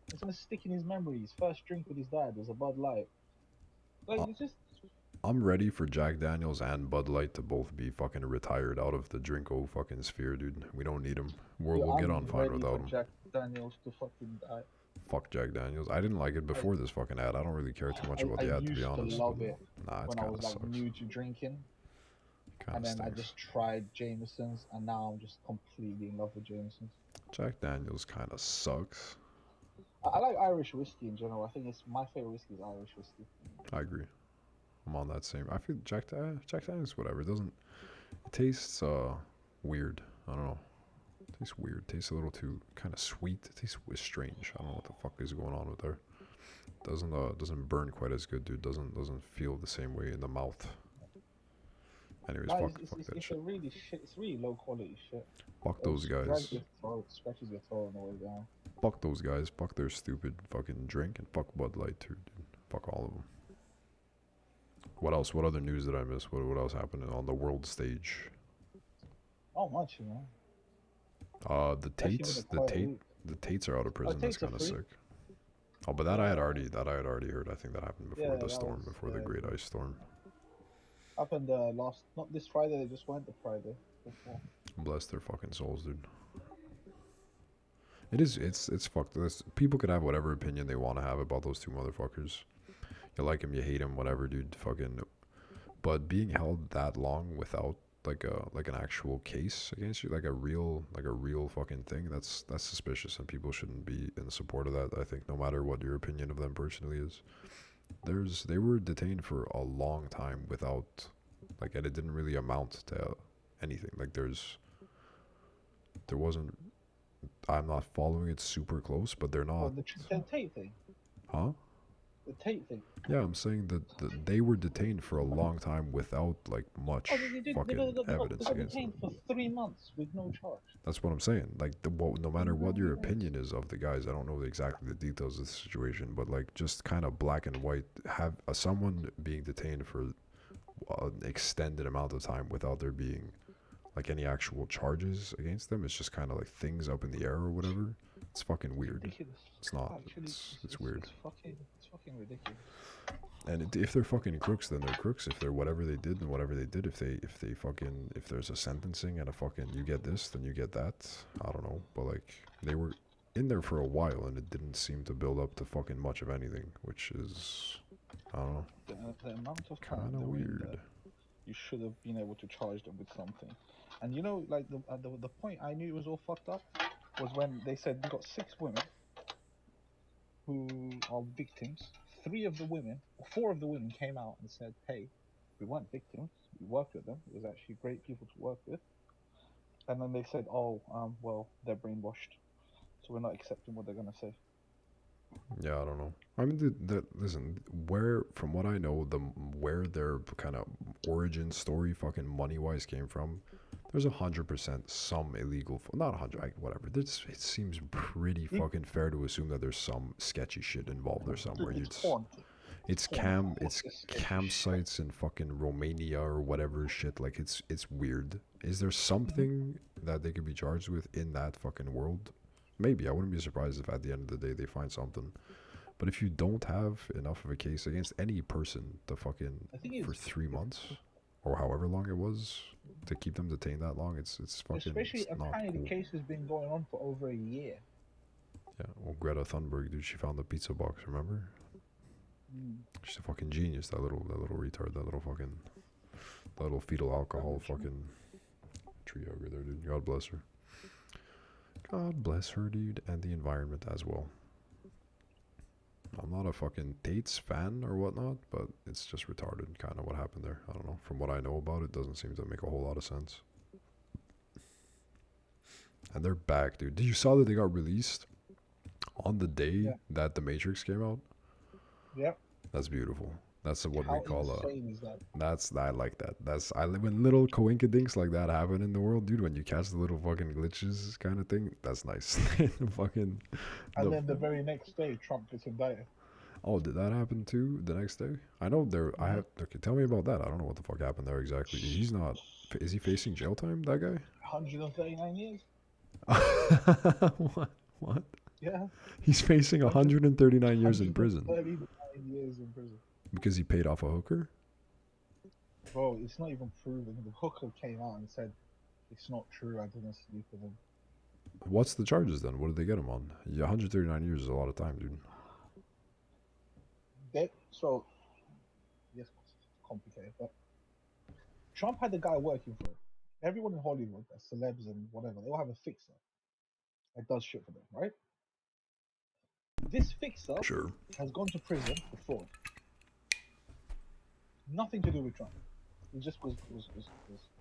Speaker 3: It's gonna stick in his memory. His first drink with his dad was a Bud Light. Like
Speaker 1: Uh,
Speaker 3: it's just
Speaker 1: I'm ready for Jack Daniels and Bud Light to both be fucking retired out of the drinko fucking sphere, dude. We don't need them.
Speaker 3: yeah,
Speaker 1: We'll get
Speaker 3: I'm
Speaker 1: on fine
Speaker 3: ready
Speaker 1: without
Speaker 3: for
Speaker 1: them.
Speaker 3: Jack Daniels to fucking die.
Speaker 1: Fuck Jack Daniels. I didn't like it
Speaker 3: I,
Speaker 1: before this fucking ad. I don't really care too much
Speaker 3: I
Speaker 1: about
Speaker 3: I
Speaker 1: the ad, to be
Speaker 3: used to
Speaker 1: honest. But
Speaker 3: love it
Speaker 1: nah, it
Speaker 3: when I
Speaker 1: kind
Speaker 3: was
Speaker 1: of
Speaker 3: like
Speaker 1: sucks.
Speaker 3: new to drinking,
Speaker 1: Kind
Speaker 3: and
Speaker 1: of
Speaker 3: then I
Speaker 1: stinks.
Speaker 3: just tried Jameson's, and now I'm just completely in love with Jameson's.
Speaker 1: Jack Daniels kind of sucks.
Speaker 3: I like Irish whiskey in general. I think it's my favorite whiskey is Irish whiskey.
Speaker 1: I agree. I'm on that same. I feel Jack Daniels, whatever. It doesn't. It tastes weird. I don't know. It tastes weird. It tastes a little too kind of sweet. It tastes strange. I don't know what the fuck is going on with there. Doesn't burn quite as good, dude. Doesn't feel the same way in the mouth. Anyways,
Speaker 3: No,
Speaker 1: fuck that
Speaker 3: it's a
Speaker 1: shit.
Speaker 3: really shit. It's really low quality shit.
Speaker 1: Fuck
Speaker 3: It
Speaker 1: those
Speaker 3: just drags
Speaker 1: guys.
Speaker 3: your throat, scratches your throat on the way down.
Speaker 1: Fuck those guys. Fuck their stupid fucking drink and fuck Bud Light too, dude. Fuck all of them. What else? What other news did I miss? What else happened on the world stage?
Speaker 3: Not much, you know.
Speaker 1: The
Speaker 3: It's actually been a
Speaker 1: Tates,
Speaker 3: quiet week.
Speaker 1: the Tates are out of
Speaker 3: Oh,
Speaker 1: prison. That's
Speaker 3: takes are
Speaker 1: kind of
Speaker 3: free.
Speaker 1: sick. Oh, but
Speaker 3: Yeah,
Speaker 1: that I had already heard. I think that happened
Speaker 3: yeah,
Speaker 1: before the
Speaker 3: that
Speaker 1: storm,
Speaker 3: was
Speaker 1: before the great ice storm.
Speaker 3: happened last, not this Friday. They just went the Friday before.
Speaker 1: Bless their fucking souls, dude. It's fucked. People could have whatever opinion they want to have about those two motherfuckers. You like him, you hate him, whatever, dude. Fucking. But being held that long without like an actual case against you, like a real fucking thing, that's suspicious, and people shouldn't be in support of that. I think no matter what your opinion of them personally is. They were detained for a long time without, like, and it didn't really amount to anything. Like, there wasn't. I'm not following it super close, but they're
Speaker 3: Well,
Speaker 1: not.
Speaker 3: the Tate thing.
Speaker 1: Huh?
Speaker 3: The Tate thing.
Speaker 1: Yeah, I'm saying that they were detained for a long time without like much
Speaker 3: Oh, they didn't. They
Speaker 1: fucking
Speaker 3: got, they
Speaker 1: evidence
Speaker 3: got
Speaker 1: against them.
Speaker 3: detained for 3 months with no charge.
Speaker 1: That's what I'm saying. Like, no matter what your
Speaker 3: 3 months.
Speaker 1: opinion is of the guys, I don't know exactly the details of the situation, but like, just kind of black and white, have someone being detained for an extended amount of time without there being like any actual charges against them. It's just kind of like things up in the air or whatever. It's fucking weird.
Speaker 3: Ridiculous.
Speaker 1: It's not.
Speaker 3: Actually,
Speaker 1: It's weird.
Speaker 3: it's fucking ridiculous.
Speaker 1: And if they're fucking crooks, then they're crooks. If they're whatever they did, then whatever they did. If there's a sentencing and a fucking you get this, then you get that. I don't know, but like, they were in there for a while, and it didn't seem to build up to fucking much of anything, which is, I don't know,
Speaker 3: The amount of time
Speaker 1: kind
Speaker 3: they
Speaker 1: of
Speaker 3: were in
Speaker 1: weird.
Speaker 3: there, you should have been able to charge them with something. And you know, like the point I knew it was all fucked up was when they said we got 6 women who are victims. 4 of the women came out and said, "Hey, we weren't victims. We worked with them. It was actually great people to work with." And then they said, "Oh, well, they're brainwashed, so we're not accepting what they're gonna say."
Speaker 1: Yeah, I don't know. I mean, listen, from what I know, where their kind of origin story, fucking money wise, came from, there's 100% some illegal, not 100, whatever. It seems pretty fucking fair to assume that there's some sketchy shit involved there somewhere.
Speaker 3: It's porn.
Speaker 1: It's
Speaker 3: porn, of course, it's sketchy shit.
Speaker 1: campsites in fucking Romania or whatever shit. Like, it's weird. Is there something that they could be charged with in that fucking world? Maybe. I wouldn't be surprised if at the end of the day they find something. But if you don't have enough of a case against any person to fucking
Speaker 3: I think it's
Speaker 1: for 3 months or however long it was to keep them detained that long, it's fucking,
Speaker 3: especially
Speaker 1: it's not
Speaker 3: apparently
Speaker 1: cool.
Speaker 3: the case has been going on for over a year.
Speaker 1: Yeah, well, Greta Thunberg, dude, she found the pizza box. Remember? She's a fucking genius. That little retard. That little fetal alcohol fucking tree hugger there, dude. God bless her. God bless her, dude, and the environment as well. I'm not a fucking Tate's fan or whatnot, but it's just retarded, kind of what happened there. I don't know. From what I know about it, doesn't seem to make a whole lot of sense. And they're back, dude. Did you saw that they got released on the day that The Matrix came out?
Speaker 3: Yep.
Speaker 1: That's beautiful. That's what
Speaker 3: How
Speaker 1: we call
Speaker 3: insane is that?
Speaker 1: I like that. When little coinkydinks like that happen in the world, dude. When you catch the little fucking glitches kind of thing, that's nice. Fucking.
Speaker 3: And then the very next day, Trump gets indicted.
Speaker 1: Oh, did that happen too? The next day? I know there. I have. Okay, tell me about that. I don't know what the fuck happened there exactly. He's not. Is he facing jail time? That guy?
Speaker 3: 139 years.
Speaker 1: What?
Speaker 3: Yeah.
Speaker 1: He's facing 139 years in prison
Speaker 3: 139 years in prison.
Speaker 1: because he paid off a hooker.
Speaker 3: Bro, it's not even proven. The hooker came out and said it's not true. I didn't sleep with him.
Speaker 1: What's the charges then? What did they get him on? Yeah, 139 years is a lot of time, dude.
Speaker 3: So, yes, it's complicated, but Trump had the guy working for him. Everyone in Hollywood, celebs and whatever, they all have a fixer that does shit for them, right? This fixer
Speaker 1: Sure.
Speaker 3: has gone to prison for fraud. Nothing to do with Trump. He just was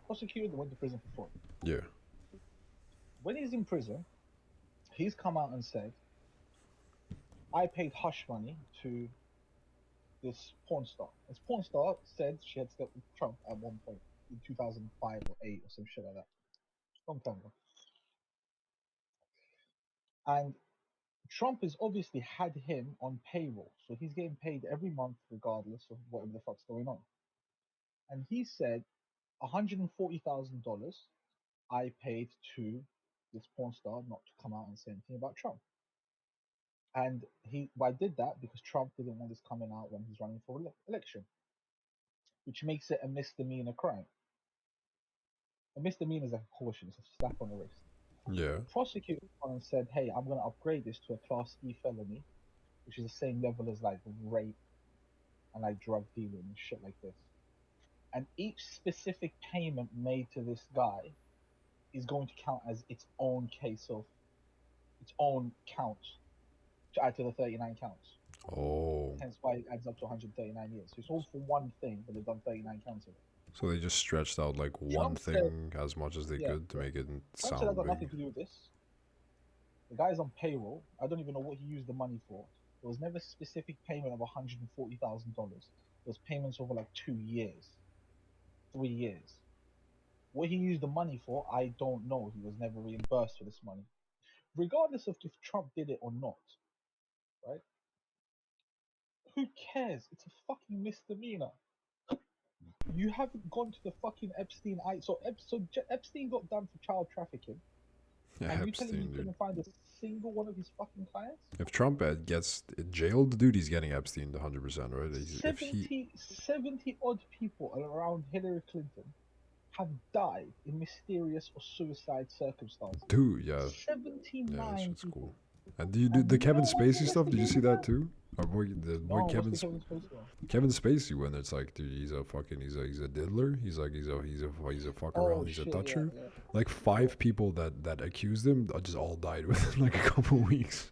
Speaker 3: prosecuted and went to prison for fraud.
Speaker 1: Yeah.
Speaker 3: When he's in prison, he's come out and said, I paid hush money to this porn star. This porn star said she had slept with Trump at one point in 2005 or 8 or some shit like that. Long time ago. And Trump has obviously had him on payroll. So he's getting paid every month regardless of whatever the fuck's going on. And he said $140,000 I paid to this porn star not to come out and say anything about Trump. And I did that because Trump didn't want this coming out when he's running for election, which makes it a misdemeanor crime. A misdemeanor is like a caution, it's a slap on the wrist.
Speaker 1: Yeah.
Speaker 3: The prosecutor and said, hey, I'm going to upgrade this to a Class E felony, which is the same level as like rape and like drug dealing and shit like this. And each specific payment made to this guy is going to count as its own case of its own count to add to the 39 counts.
Speaker 1: Oh,
Speaker 3: Hence why it adds up to 139 years. So it's all for one thing, but they've done 39 counts of it.
Speaker 1: so they just stretched out like one
Speaker 3: Trump said,
Speaker 1: thing as much as they
Speaker 3: yeah,
Speaker 1: could to
Speaker 3: yeah.
Speaker 1: make it
Speaker 3: Trump said that
Speaker 1: sound
Speaker 3: got
Speaker 1: big.
Speaker 3: nothing to do with this. The guy's on payroll. I don't even know what he used the money for. There was never a specific payment of $140,000. It was payments over like 2 years, 3 years. What he used the money for, I don't know. He was never reimbursed for this money. Regardless of if Trump did it or not, right? Who cares? It's a fucking misdemeanor. You haven't gone to the fucking Epstein. Epstein got done for child trafficking,
Speaker 1: Yeah,
Speaker 3: and you telling me
Speaker 1: Epstein,
Speaker 3: you
Speaker 1: dude.
Speaker 3: couldn't find a single one of his fucking clients?
Speaker 1: If Trump gets jailed, dude, he's getting Epstein 100%, right? If he,
Speaker 3: 70 odd people around Hillary Clinton have died in mysterious or suicide circumstances.
Speaker 1: dude, yeah, yeah, that
Speaker 3: 79
Speaker 1: shit's
Speaker 3: people.
Speaker 1: cool. And do you do the
Speaker 3: And no
Speaker 1: Kevin
Speaker 3: one's
Speaker 1: Spacey stuff? Did you see
Speaker 3: investigating
Speaker 1: that
Speaker 3: that?
Speaker 1: too? Our boy, the boy
Speaker 3: No, what's the Kevin Spacey one?
Speaker 1: Kevin Spacey, when it's like, dude, he's a diddler. He's like, he's a fuck
Speaker 3: Oh
Speaker 1: around. He's a
Speaker 3: shit, yeah,
Speaker 1: toucher.
Speaker 3: yeah.
Speaker 1: Like
Speaker 3: Yeah.
Speaker 1: 5 people that accused him just all died within like a couple weeks.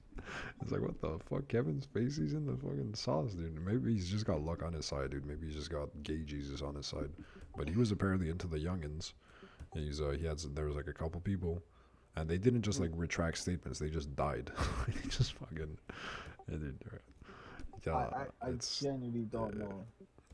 Speaker 1: It's like, what the fuck? Kevin Spacey's in the fucking sauce, dude. Maybe he's just got luck on his side, dude. Maybe he's just got gay Jesus on his side. But he was apparently into the youngins. There was like a couple people, and they didn't just like retract statements. They just died. They just fucking. Dude, yeah,
Speaker 3: I
Speaker 1: it's
Speaker 3: genuinely don't know.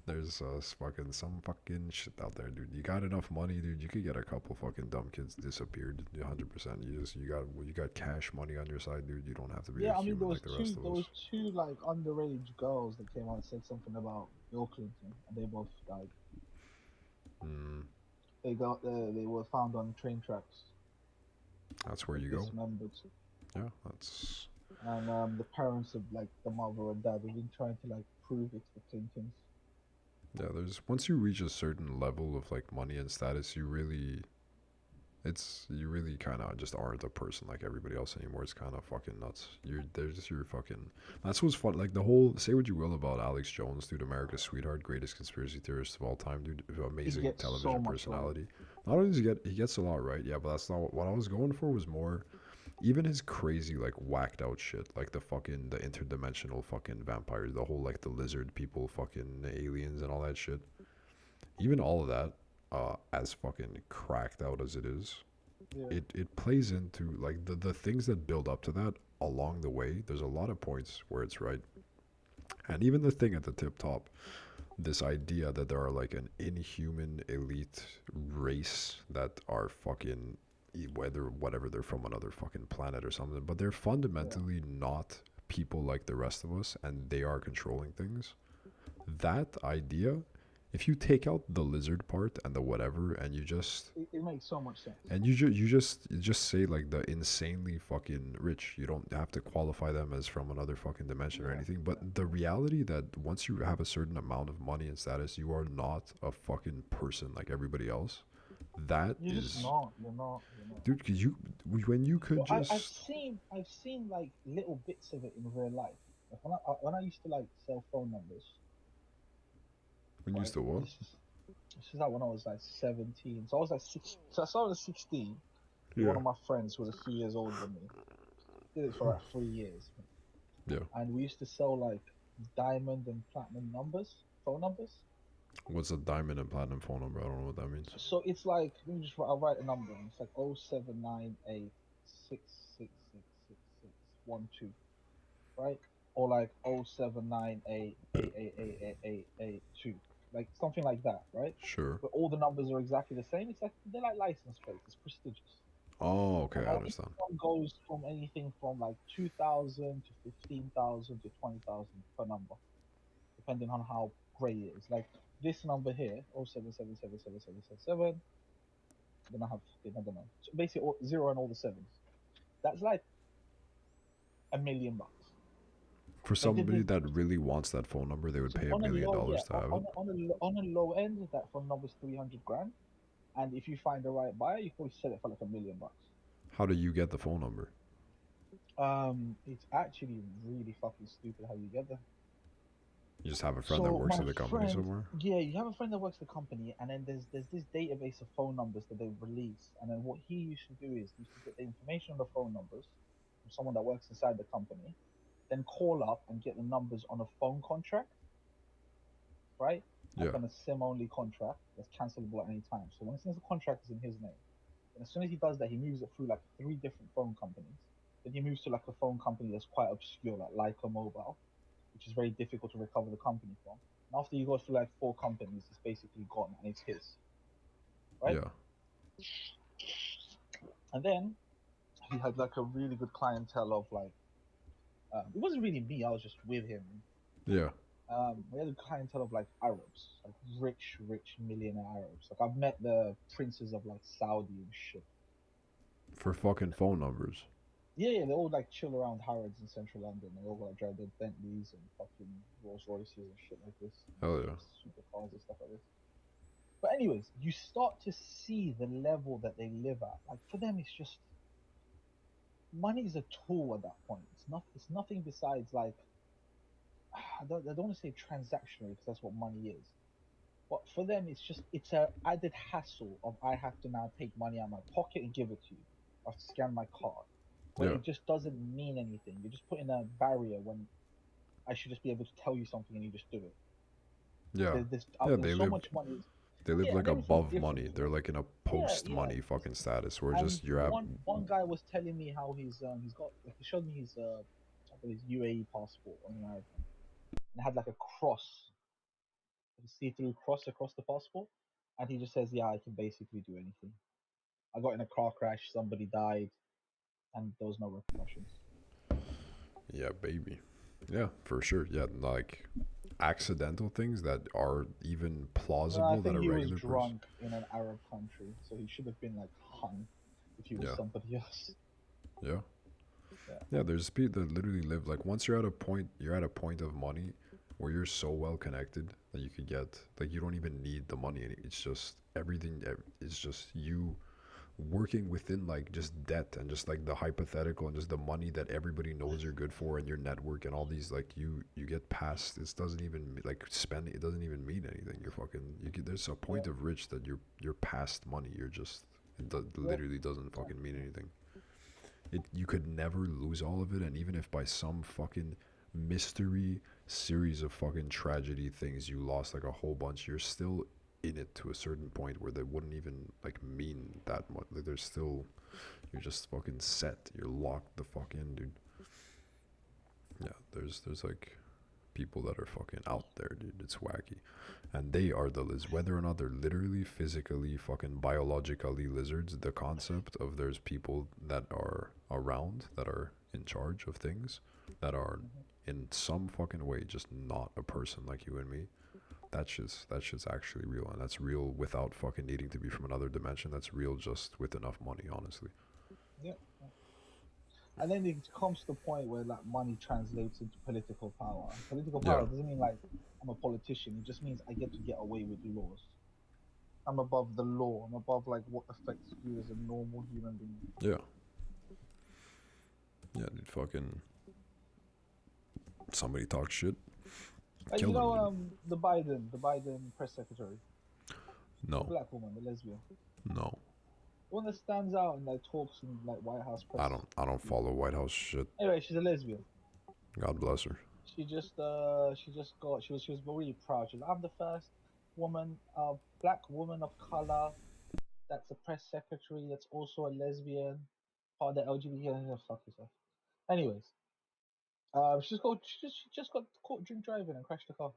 Speaker 1: there's fucking some fucking shit out there, dude. You got enough money, dude. You could get a couple fucking dumb kids disappeared, 100%. You got cash money on your side, dude. You don't have to be a
Speaker 3: Yeah, I mean
Speaker 1: human like the rest of
Speaker 3: there
Speaker 1: us.
Speaker 3: was two like underage girls that came out and said something about Bill Clinton, and they both died.
Speaker 1: Mm,
Speaker 3: They were found on train tracks,
Speaker 1: that's where
Speaker 3: like
Speaker 1: you go.
Speaker 3: dismembered.
Speaker 1: Yeah, that's
Speaker 3: And the parents of like the mother and dad have been trying to like prove it's the Clintons.
Speaker 1: yeah. There's once you reach a certain level of like money and status, you really kind of just aren't a person like everybody else anymore. It's kind of fucking nuts. There's just your fucking. That's what's fun. Like the whole. Say what you will about Alex Jones, dude. America's sweetheart, greatest conspiracy theorist of all time, dude.
Speaker 3: He
Speaker 1: Amazing
Speaker 3: gets so
Speaker 1: television
Speaker 3: much right.
Speaker 1: personality. Not only does he gets a lot right, yeah, but that's not what I was going for. Was more even his crazy like whacked out shit, like the interdimensional fucking vampires, the whole like the lizard people, fucking aliens and all that shit. Even all of that, as fucking cracked out as it is,
Speaker 3: Yeah,
Speaker 1: it plays into like the things that build up to that along the way. There's a lot of points where it's right, and even the thing at the tip top, this idea that there are like an inhuman elite race that are fucking whatever they're from another fucking planet or something, but they're
Speaker 3: yeah.
Speaker 1: fundamentally not people like the rest of us, and they are controlling things. That idea, if you take out the lizard part and the whatever, and
Speaker 3: It makes so much sense.
Speaker 1: you just say like the insanely fucking rich. You don't have to qualify them as from another fucking dimension or
Speaker 3: Yeah,
Speaker 1: anything.
Speaker 3: yeah.
Speaker 1: But the reality that once you have a certain amount of money and status, you are not a fucking person like everybody else. That
Speaker 3: You're just
Speaker 1: is,
Speaker 3: not. You're not. You're not.
Speaker 1: dude. Cause when you could
Speaker 3: Well,
Speaker 1: just
Speaker 3: I've seen like little bits of it in real life. Like when I used to like sell phone numbers,
Speaker 1: when you
Speaker 3: right?
Speaker 1: still what?
Speaker 3: This is like when I was like 17. So I was like six. So I started at 16 with one
Speaker 1: Yeah,
Speaker 3: of my friends who was a few years older than me. Did it for like 3 years,
Speaker 1: yeah.
Speaker 3: and we used to sell like diamond and platinum numbers, phone numbers.
Speaker 1: What's a diamond and platinum phone number? I don't know what that means.
Speaker 3: So it's like let me just I'll write a number. And it's like 0798666661 2, right? Or like 079888888882, like something like that, right?
Speaker 1: Sure.
Speaker 3: But all the numbers are exactly the same. It's like they're like license plates. It's prestigious.
Speaker 1: Oh, okay.
Speaker 3: And
Speaker 1: I
Speaker 3: like each
Speaker 1: understand.
Speaker 3: one goes from anything from like 2,000 to 15,000 to 20,000 per number, depending on how great it is. Like this number here, 077777777. Then I have I don't know. So basically zero and all the sevens. That's like $1 million.
Speaker 1: For
Speaker 3: Like
Speaker 1: somebody that really wants that phone number, they would
Speaker 3: so
Speaker 1: pay a
Speaker 3: on a
Speaker 1: million
Speaker 3: low, yeah,
Speaker 1: dollars to have it.
Speaker 3: on a low end, that phone number is 300 grand. And if you find the right buyer, you can probably sell it for like $1 million.
Speaker 1: How do you get the phone number?
Speaker 3: It's actually really fucking stupid how you get there.
Speaker 1: You just have a friend that
Speaker 3: So
Speaker 1: works
Speaker 3: my
Speaker 1: at the company
Speaker 3: friend,
Speaker 1: somewhere?
Speaker 3: yeah, you have a friend that works at the company, and then there's this database of phone numbers that they release, and then what he used to do is he used to get the information on the phone numbers from someone that works inside the company, then call up and get the numbers on a phone contract, right? Like
Speaker 1: Yeah.
Speaker 3: on a SIM-only contract that's cancelable at any time. So when the contract is in his name, and as soon as he does that, he moves it through like three different phone companies. Then he moves to like a phone company that's quite obscure, like Leica Mobile, which is very difficult to recover the company from. And after you go through like four companies, it's basically gone and it's his, right?
Speaker 1: Yeah.
Speaker 3: And then he had like a really good clientele of like, it wasn't really me, I was just with him.
Speaker 1: Yeah.
Speaker 3: We had a clientele of like Arabs, like rich millionaire Arabs. Like I've met the princes of like Saudi and shit.
Speaker 1: For fucking phone numbers.
Speaker 3: Yeah, they all like chill around Harrods in central London. They all like drive their Bentleys and fucking Rolls Royces and shit like this.
Speaker 1: Hell yeah.
Speaker 3: Supercars and stuff like this. But anyways, you start to see the level that they live at. Like for them, it's just money is a tool at that point. It's not. It's nothing besides like I don't want to say transactionary because that's what money is. But for them, it's a added hassle of I have to now take money out of my pocket and give it to you. I have to scan my card, where
Speaker 1: Yeah.
Speaker 3: it just doesn't mean anything. You're just putting a barrier when I should just be able to tell you something and you just do it.
Speaker 1: Yeah.
Speaker 3: There's
Speaker 1: Yeah,
Speaker 3: there's so much money.
Speaker 1: they live
Speaker 3: Yeah,
Speaker 1: like
Speaker 3: and everything's
Speaker 1: above
Speaker 3: different
Speaker 1: money.
Speaker 3: as
Speaker 1: They're
Speaker 3: well.
Speaker 1: like in a
Speaker 3: Yeah,
Speaker 1: post
Speaker 3: yeah.
Speaker 1: money fucking status where
Speaker 3: And
Speaker 1: just you're at
Speaker 3: one guy was telling me how he's got like he showed me his I believe his UAE passport on American and it had like a cross, a see-through cross across the passport, and he just says, "Yeah, I can basically do anything. I got in a car crash, somebody died, and there was no repercussions."
Speaker 1: yeah, baby. Yeah, for sure. Yeah, like accidental things that are even
Speaker 3: Well, I
Speaker 1: plausible that
Speaker 3: think
Speaker 1: a
Speaker 3: he was
Speaker 1: regular person.
Speaker 3: drunk in an Arab country, so he should have been like hung if he was
Speaker 1: Yeah.
Speaker 3: somebody else.
Speaker 1: Yeah.
Speaker 3: Yeah.
Speaker 1: Yeah, there's people that literally live like once you're at a point of money where you're so well connected that you could get like you don't even need the money. It's just everything. It's just you working within like just debt and just like the hypothetical and just the money that everybody knows you're good for and your network and all these like you get past. It doesn't even like spending. It doesn't even mean anything. You're fucking. There's a
Speaker 3: Yeah.
Speaker 1: point of rich that you're past money. You're just
Speaker 3: Yeah.
Speaker 1: literally doesn't fucking mean anything. You could never lose all of it, and even if by some fucking mystery series of fucking tragedy things you lost like a whole bunch, you're still in it to a certain point where they wouldn't even like mean that much. Like there's still you're just fucking set. You're locked the fuck in, dude. Yeah, there's like people that are fucking out there, dude. It's wacky. And they are the lizards. Whether or not they're literally, physically, fucking biologically lizards, the concept of there's people that are around, that are in charge of things, that are
Speaker 3: Mhm.
Speaker 1: in some fucking way just not a person like you and me. That's just actually real. And that's real without fucking needing to be from another dimension. That's real just with enough money, honestly.
Speaker 3: Yeah. And then it comes to the point where like money translates into political power. Political
Speaker 1: Yeah,
Speaker 3: power doesn't mean like I'm a politician. It just means I get away with laws. I'm above the law. I'm above like what affects you as a normal human being.
Speaker 1: yeah. Yeah, dude, fucking somebody talk shit.
Speaker 3: And
Speaker 1: Kill
Speaker 3: you
Speaker 1: them,
Speaker 3: know,
Speaker 1: dude.
Speaker 3: the Biden press secretary, the
Speaker 1: No,
Speaker 3: black woman, the lesbian,
Speaker 1: no.
Speaker 3: the one that stands out in like talks in like White House press.
Speaker 1: I don't follow White House shit.
Speaker 3: Anyway, she's a lesbian.
Speaker 1: God bless her.
Speaker 3: She was really proud. She's like, I'm the first woman, black woman of color that's a press secretary that's also a lesbian, part of the LGBT. Fuck yourself. Anyways, she just got caught drink driving and crashed the car.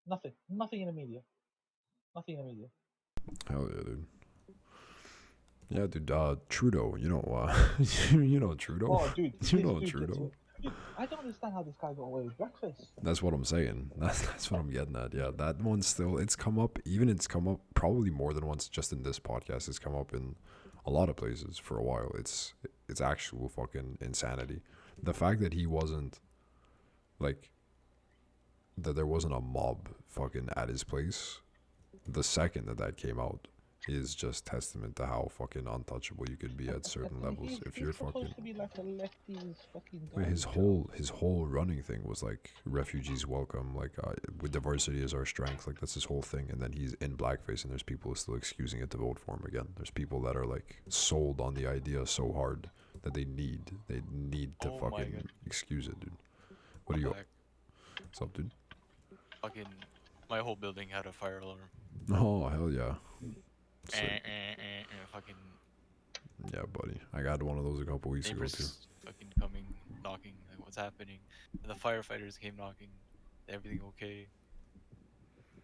Speaker 3: Nothing in the media. Nothing in the media.
Speaker 1: Hell yeah, dude. Yeah, dude. Trudeau. You know Trudeau.
Speaker 3: Oh, dude,
Speaker 1: You know
Speaker 3: dude,
Speaker 1: Trudeau.
Speaker 3: dude, I don't understand how this guy got away with blackface.
Speaker 1: That's what I'm saying. That's what I'm getting at. Yeah, that one still. It's come up. It's come up probably more than once. Just in this podcast, it's come up in a lot of places for a while. It's actual fucking insanity. The fact that he wasn't like that there wasn't a mob fucking at his place the second that came out is just testament to how fucking untouchable you could be at certain
Speaker 3: And
Speaker 1: levels if
Speaker 3: he's
Speaker 1: you're
Speaker 3: supposed
Speaker 1: fucking
Speaker 3: to be like a lefties fucking
Speaker 1: Wait,
Speaker 3: guy.
Speaker 1: his whole running thing was like refugees welcome, like with diversity is our strength, like that's his whole thing. And then he's in blackface, and there's people still excusing it to vote for him again. There's people that are like sold on the idea so hard that they need to
Speaker 2: Oh my
Speaker 1: fucking
Speaker 2: god.
Speaker 1: excuse it, dude. What do you?
Speaker 2: Back.
Speaker 1: What's up, dude?
Speaker 2: Fucking, my whole building had a fire alarm.
Speaker 1: Oh hell yeah. Sick.
Speaker 2: Fucking
Speaker 1: Yeah, buddy. I got one of those a couple weeks ago too.
Speaker 2: neighbors fucking coming, knocking, like what's happening? And the firefighters came knocking. Everything okay?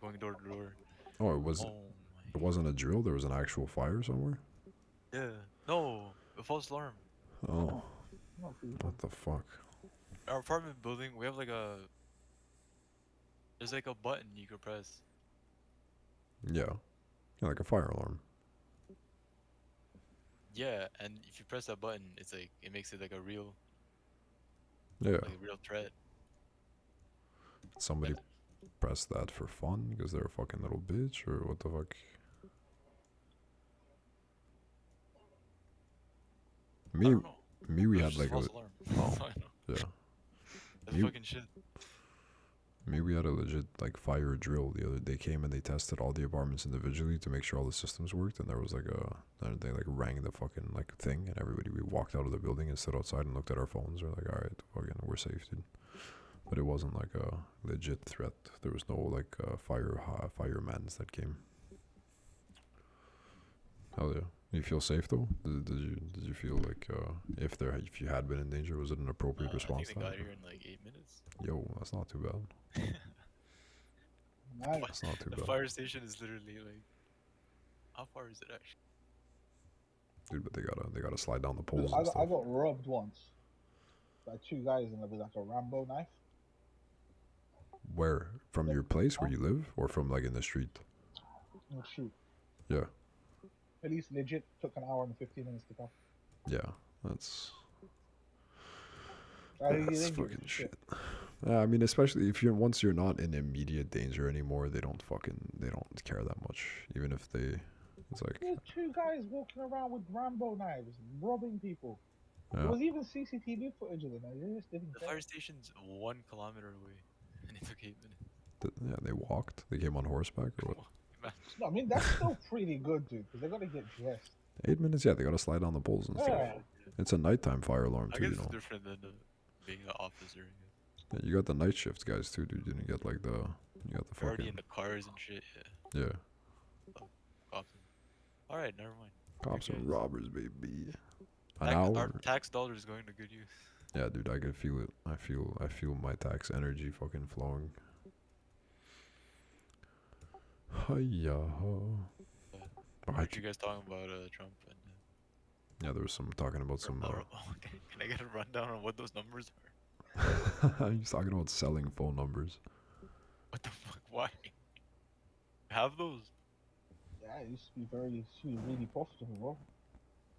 Speaker 2: Going door to door.
Speaker 1: Oh, it was.
Speaker 2: Oh
Speaker 1: It
Speaker 2: my.
Speaker 1: wasn't a drill. There was an actual fire somewhere.
Speaker 2: Yeah. No, a false alarm.
Speaker 1: Oh,
Speaker 3: Not people.
Speaker 1: what the fuck?
Speaker 2: Our apartment building, we have like a. There's like a button you could press.
Speaker 1: Yeah. Yeah, like a fire alarm.
Speaker 2: Yeah, and if you press that button, it's like it makes it like a real,
Speaker 1: Yeah.
Speaker 2: like a real threat.
Speaker 1: Somebody pressed that for fun because they're a fucking little bitch, or what the fuck?
Speaker 2: I
Speaker 1: Me,
Speaker 2: don't know.
Speaker 1: me, we
Speaker 2: It was
Speaker 1: had
Speaker 2: just
Speaker 1: like
Speaker 2: false
Speaker 1: a.
Speaker 2: alarm.
Speaker 1: Oh,
Speaker 2: I know.
Speaker 1: yeah.
Speaker 2: That's
Speaker 1: You-
Speaker 2: fucking shit.
Speaker 1: Me, we had a legit like fire drill the other. They came and they tested all the apartments individually to make sure all the systems worked, and there was like a. And they like rang the fucking like thing, and everybody we walked out of the building and stood outside and looked at our phones. We're like, all right, fucking, we're safe, dude. But it wasn't like a legit threat. There was no like firemans that came. Hell yeah. You feel safe though? Did you feel like if you had been in danger, was it an appropriate
Speaker 2: I
Speaker 1: response
Speaker 2: think they got
Speaker 1: time?
Speaker 2: here in like 8 minutes.
Speaker 1: Yo, that's not too bad.
Speaker 3: Nice.
Speaker 1: That's not too
Speaker 2: The
Speaker 1: bad.
Speaker 2: fire station is literally like, how far is it actually?
Speaker 1: Dude, but they gotta slide down the
Speaker 3: Dude,
Speaker 1: poles
Speaker 3: I
Speaker 1: and
Speaker 3: got,
Speaker 1: stuff.
Speaker 3: I got robbed once by two guys and with like a Rambo knife.
Speaker 1: Where? From
Speaker 3: Yeah.
Speaker 1: your place where you live, or from like in the street?
Speaker 3: Oh shoot.
Speaker 1: Yeah,
Speaker 3: Police legit took an hour and 15 minutes to come.
Speaker 1: yeah. That's
Speaker 3: I think
Speaker 1: that's
Speaker 3: you think
Speaker 1: fucking shit. I mean, especially if once you're not in immediate danger anymore, they don't care that much. Even if it's like,
Speaker 3: There's two guys walking around with Rambo knives, robbing people. There
Speaker 1: yeah,
Speaker 3: was even CCTV footage of them. They just didn't
Speaker 2: The
Speaker 3: care.
Speaker 2: fire station's 1 kilometer away, and it took 8 minutes.
Speaker 1: yeah. They walked. They came on horseback or what?
Speaker 2: Imagine.
Speaker 3: No, I mean that's still pretty good, dude. Because they gotta get dressed.
Speaker 1: 8 minutes. Yeah, they gotta slide down the poles and stuff.
Speaker 3: Yeah.
Speaker 1: It's a nighttime fire alarm
Speaker 2: I
Speaker 1: too,
Speaker 2: guess
Speaker 1: you
Speaker 2: it's
Speaker 1: know.
Speaker 2: different than being an officer. I guess.
Speaker 1: Yeah, you got the night shift guys too, dude. You didn't get like you got the
Speaker 2: They're already
Speaker 1: fucking
Speaker 2: in the cars and shit. Yeah,
Speaker 1: yeah.
Speaker 2: cops. All right, never mind.
Speaker 1: Cops
Speaker 2: Okay.
Speaker 1: and robbers, baby. An hour.
Speaker 2: Our tax dollars going to good use.
Speaker 1: Yeah, dude, I can feel it. I feel my tax energy fucking flowing. Hiya.
Speaker 2: I heard you guys talking about Trump and.
Speaker 1: Yeah, there was some talking about some.
Speaker 2: Okay. Can I get a rundown on what those numbers are?
Speaker 1: He's talking about selling phone numbers.
Speaker 2: What the fuck? Why? Have those,
Speaker 3: Yeah, it used to be really profitable, bro.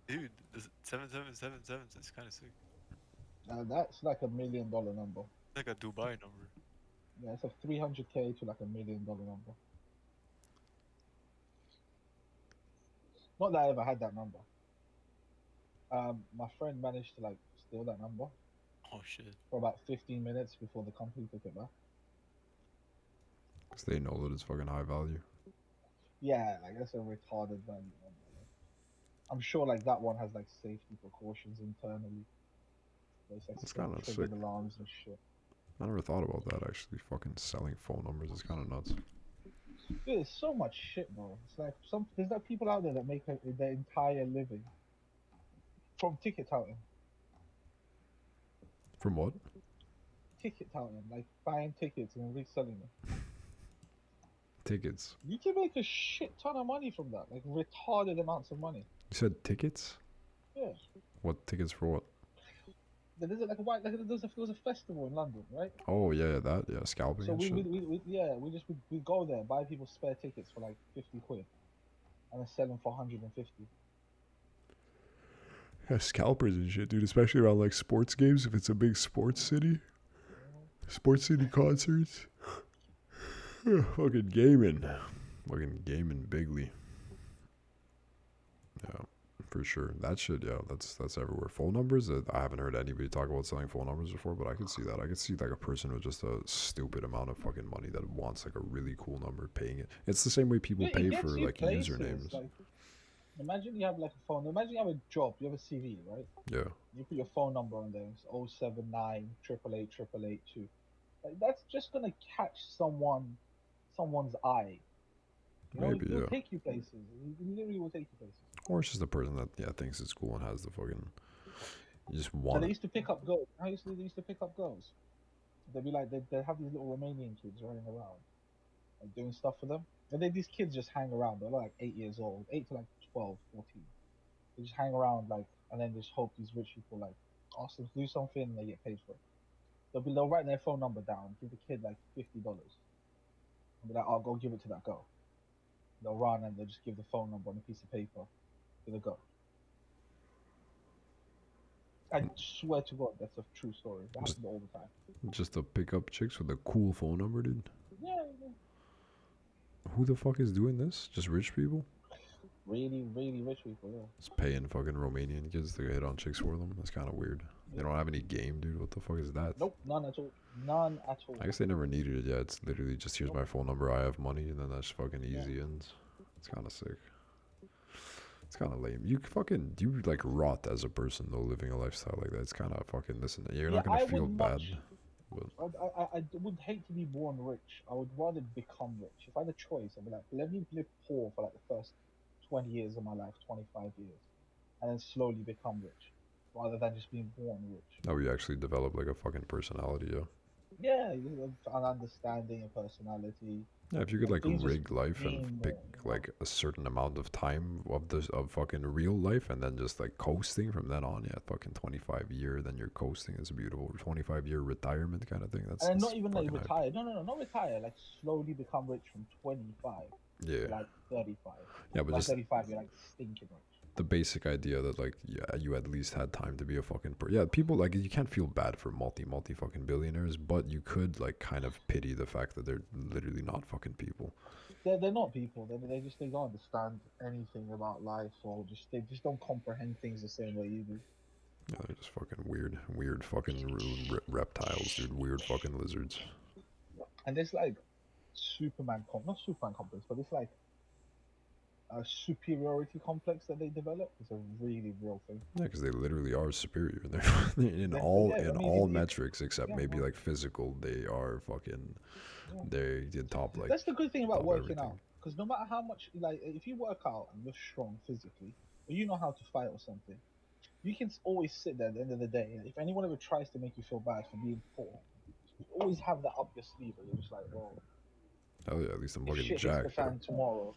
Speaker 2: dude. The 7777. It's kind of sick.
Speaker 3: That's like $1 million number.
Speaker 2: It's like a Dubai number.
Speaker 3: Yeah, it's like 300K to like $1 million number. Not that I ever had that number. My friend managed to like steal that number
Speaker 2: Oh shit.
Speaker 3: for about 15 minutes before the company took it back.
Speaker 1: Because they know that it's fucking high value.
Speaker 3: Yeah, like that's a retarded value number. Like. I'm sure like that one has like safety precautions internally. It's like
Speaker 1: That's
Speaker 3: still
Speaker 1: kinda
Speaker 3: triggered
Speaker 1: sick.
Speaker 3: alarms and shit.
Speaker 1: I never thought about that actually. Fucking selling phone numbers is kind of nuts.
Speaker 3: Dude, there's so much shit, bro. It's like there's like people out there that make their entire living from ticket touting.
Speaker 1: From what?
Speaker 3: Ticket touting, like buying tickets and reselling them.
Speaker 1: Tickets.
Speaker 3: You can make a shit ton of money from that, like retarded amounts of money.
Speaker 1: You said tickets?
Speaker 3: Yeah.
Speaker 1: What tickets for what?
Speaker 3: There's like a white, like there was a festival in London, right?
Speaker 1: Oh yeah, that yeah, scalping
Speaker 3: So
Speaker 1: and
Speaker 3: we
Speaker 1: shit.
Speaker 3: we go there, buy people spare tickets for like 50 quid, and then sell them for 150.
Speaker 1: Yeah, scalpers and shit, dude. Especially around like sports games, if it's a big sports city, sports city concerts. Fucking gaming bigly. Yeah, for sure. That shit, yeah, that's everywhere. Phone numbers, I haven't heard anybody talk about selling phone numbers before, but I could see that. I could see like a person with just a stupid amount of fucking money that wants like a really cool number, paying it. It's the same way people
Speaker 3: Yeah, it
Speaker 1: pay
Speaker 3: gets
Speaker 1: for
Speaker 3: you
Speaker 1: like
Speaker 3: places,
Speaker 1: usernames.
Speaker 3: like, Imagine you have like a phone. Imagine you have a job. You have a CV, right?
Speaker 1: Yeah,
Speaker 3: You put your phone number on there. It's 079 888 Like that's just gonna catch someone's eye. You know,
Speaker 1: maybe,
Speaker 3: it'll
Speaker 1: yeah.
Speaker 3: take you places. It literally will take you places.
Speaker 1: Or it's just a person that thinks it's cool and has the fucking. You just
Speaker 3: So
Speaker 1: want
Speaker 3: they
Speaker 1: it.
Speaker 3: used to pick up girls. They used to pick up girls. They'd be like, they'd have these little Romanian kids running around, like doing stuff for them. And then these kids just hang around. They're like 8 years old, 8 to like 12, 14. They just hang around like, and then just hope these rich people like ask them to do something and they get paid for it. They'll write their phone number down, give the kid like $50, and be like, "I'll go give it to that girl." They'll run and they'll just give the phone number on a piece of paper to the girl. I swear to God, that's a true story. That
Speaker 1: Just
Speaker 3: happens all the time.
Speaker 1: just to pick up chicks with a cool phone number, dude.
Speaker 3: Yeah, yeah.
Speaker 1: Who the fuck is doing this? Just rich people?
Speaker 3: Really, really rich people. Yeah.
Speaker 1: Just paying fucking Romanian kids to hit on chicks for them? That's kind of weird. They
Speaker 3: Yeah.
Speaker 1: don't have any game, dude. What the fuck is that?
Speaker 3: Nope, none at all. None at all.
Speaker 1: I guess they never needed it. Yeah, it's literally just here's
Speaker 3: Nope.
Speaker 1: my phone number. I have money, and then that's fucking
Speaker 3: Yeah.
Speaker 1: easy ends. It's kind of sick. It's kind of lame. You fucking you like rot as a person though, living a lifestyle like that. It's kind of fucking. Listen, you're
Speaker 3: Yeah,
Speaker 1: not gonna
Speaker 3: I
Speaker 1: feel
Speaker 3: would
Speaker 1: bad,
Speaker 3: much.
Speaker 1: but
Speaker 3: I would hate to be born rich. I would rather become rich. If I had a choice, I'd be like, let me live poor for like the first 20 years of my life, 25 years, and then slowly become rich, rather than just being born rich.
Speaker 1: now we actually develop like a fucking personality. Yeah.
Speaker 3: Yeah, you have an understanding, a personality,
Speaker 1: Yeah, if you could
Speaker 3: like
Speaker 1: like
Speaker 3: things just
Speaker 1: rig life and
Speaker 3: mean
Speaker 1: pick
Speaker 3: more. You know?
Speaker 1: like a certain amount of time of this of fucking real life and then just like coasting from then on, yeah, fucking 25 year, then you're coasting. It's a beautiful 25 year retirement kind of thing.
Speaker 3: And then
Speaker 1: That's
Speaker 3: not even like
Speaker 1: fucking hype.
Speaker 3: retire. No, no, no, not retire. Like slowly become rich from 25
Speaker 1: Yeah,
Speaker 3: to like 35.
Speaker 1: yeah, but
Speaker 3: By
Speaker 1: just
Speaker 3: 35, you're like stinking rich.
Speaker 1: the basic idea that like yeah, you at least had time to be a fucking yeah, people like you can't feel bad for multi fucking billionaires, but you could like kind of pity the fact that they're literally not fucking people.
Speaker 3: They're not people. They don't understand anything about life, or they just don't comprehend things the same way you do.
Speaker 1: Yeah, they're just fucking weird fucking reptiles, dude. Weird fucking lizards.
Speaker 3: And there's like not Superman complex, but it's like a superiority complex that they develop. It's a really real thing.
Speaker 1: Yeah, because they literally are superior. They're in
Speaker 3: Yeah, I mean,
Speaker 1: all metrics except
Speaker 3: yeah,
Speaker 1: maybe
Speaker 3: well,
Speaker 1: like physical. They are fucking.
Speaker 3: yeah.
Speaker 1: They did top like
Speaker 3: That's the good thing about
Speaker 1: top
Speaker 3: working
Speaker 1: everything.
Speaker 3: out. Because no matter how much, like, if you work out and you're strong physically, or you know how to fight or something, you can always sit there at the end of the day. If anyone ever tries to make you feel bad for being poor, you always have that up your sleeve. And you're just like, well,
Speaker 1: Hell yeah, at least I'm
Speaker 3: if
Speaker 1: fucking
Speaker 3: shit hits the
Speaker 1: jacked, bro.
Speaker 3: fan tomorrow,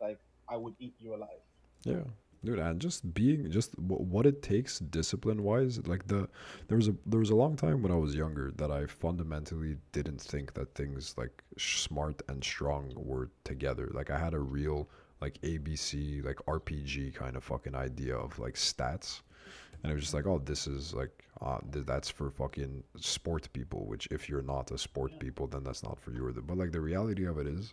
Speaker 3: like, I would eat you alive.
Speaker 1: Yeah, dude, and just being just what it takes discipline wise. Like there was a long time when I was younger that I fundamentally didn't think that things like smart and strong were together. Like I had a real like ABC like RPG kind of fucking idea of like stats, and it was just like, oh, this is like that's for fucking sport people. Which if you're not a sport
Speaker 3: Yeah.
Speaker 1: people, then that's not for you. But like the reality of it is,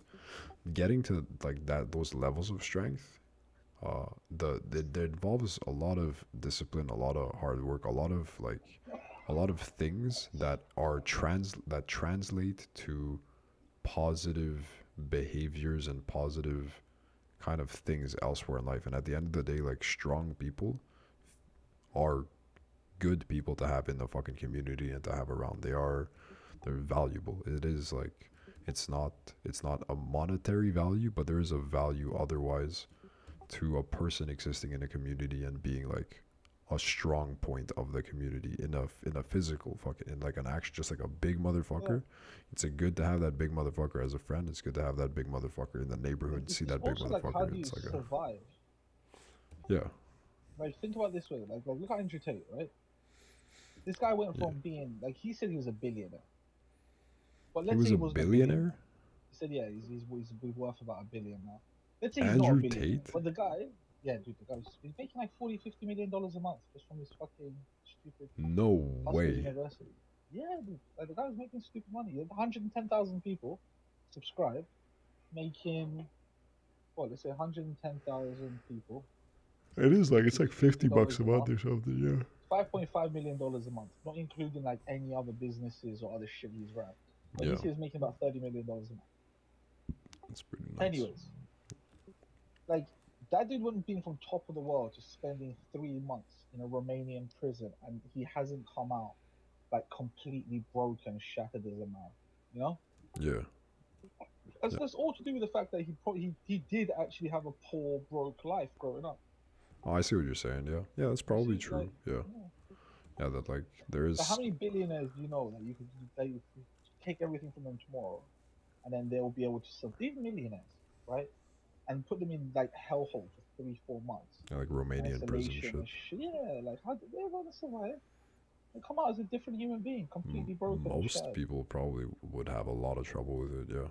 Speaker 1: getting to like that those levels of strength that involves a lot of discipline, a lot of hard work, a lot of things that are that translate to positive behaviors and positive kind of things elsewhere in life. And at the end of the day, like strong people are good people to have in the fucking community and to have around. They're valuable. It is like it's not a monetary value, but there is a value otherwise to a person existing in a community and being like a strong point of the community in a physical fucking in like an action, just like a big
Speaker 3: Yeah.
Speaker 1: motherfucker. It's a good to have that big motherfucker as a friend. It's good to have that big motherfucker in the neighborhood. See
Speaker 3: It's
Speaker 1: that big
Speaker 3: also like, how
Speaker 1: motherfucker.
Speaker 3: do you
Speaker 1: It's like a
Speaker 3: survive?
Speaker 1: yeah,
Speaker 3: Like, think about it this way. Like look at Andrew Tate, right? This guy went
Speaker 1: yeah.
Speaker 3: from being like, he said he was a billionaire, but
Speaker 1: He
Speaker 3: let's say
Speaker 1: was
Speaker 3: he
Speaker 1: a
Speaker 3: wasn't a
Speaker 1: billionaire.
Speaker 3: billionaire. He said, yeah, he's worth about $1 billion now. Let's say he's not a
Speaker 1: Andrew
Speaker 3: billionaire,
Speaker 1: Tate.
Speaker 3: but the guy, yeah, dude, the guy's he's making like 40-50 million dollars a month just from his fucking stupid
Speaker 1: No
Speaker 3: Hustle
Speaker 1: way.
Speaker 3: University. Yeah, dude, like the guy was making stupid money. He had 110,000 people subscribe, making what? Let's say 110,000 people,
Speaker 1: It is like it's
Speaker 3: fifty
Speaker 1: like
Speaker 3: fifty
Speaker 1: 50 bucks
Speaker 3: dollars
Speaker 1: a
Speaker 3: a
Speaker 1: month
Speaker 3: month.
Speaker 1: or something. Yeah,
Speaker 3: $5.5 million a month, not including like any other businesses or other shit he's ran. But
Speaker 1: yeah.
Speaker 3: he was making about $30 million a month.
Speaker 1: That's pretty nuts.
Speaker 3: Anyways, like that dude wouldn't have been from top of the world to spending 3 months in a Romanian prison, and he hasn't come out like completely broken, shattered as a man. You know,
Speaker 1: Yeah.
Speaker 3: that's all to do with the fact that he did actually have a poor, broke life growing up.
Speaker 1: Oh, I see what you're saying. Yeah. Yeah, that's
Speaker 3: You
Speaker 1: probably
Speaker 3: see,
Speaker 1: true.
Speaker 3: like,
Speaker 1: Yeah.
Speaker 3: yeah.
Speaker 1: Yeah, that like there
Speaker 3: So how
Speaker 1: is.
Speaker 3: many billionaires do you know that you could take everything from them tomorrow, and then they'll be able to sub these millionaires, right? And put them in like hellhole for 3 4 months,
Speaker 1: Yeah, like Romanian prison
Speaker 3: isolation
Speaker 1: shit.
Speaker 3: and shit. Yeah, like how did they ever survive? They come out as a different human being, completely broken and
Speaker 1: Most
Speaker 3: shattered.
Speaker 1: people probably would have a lot of trouble with it. Yeah.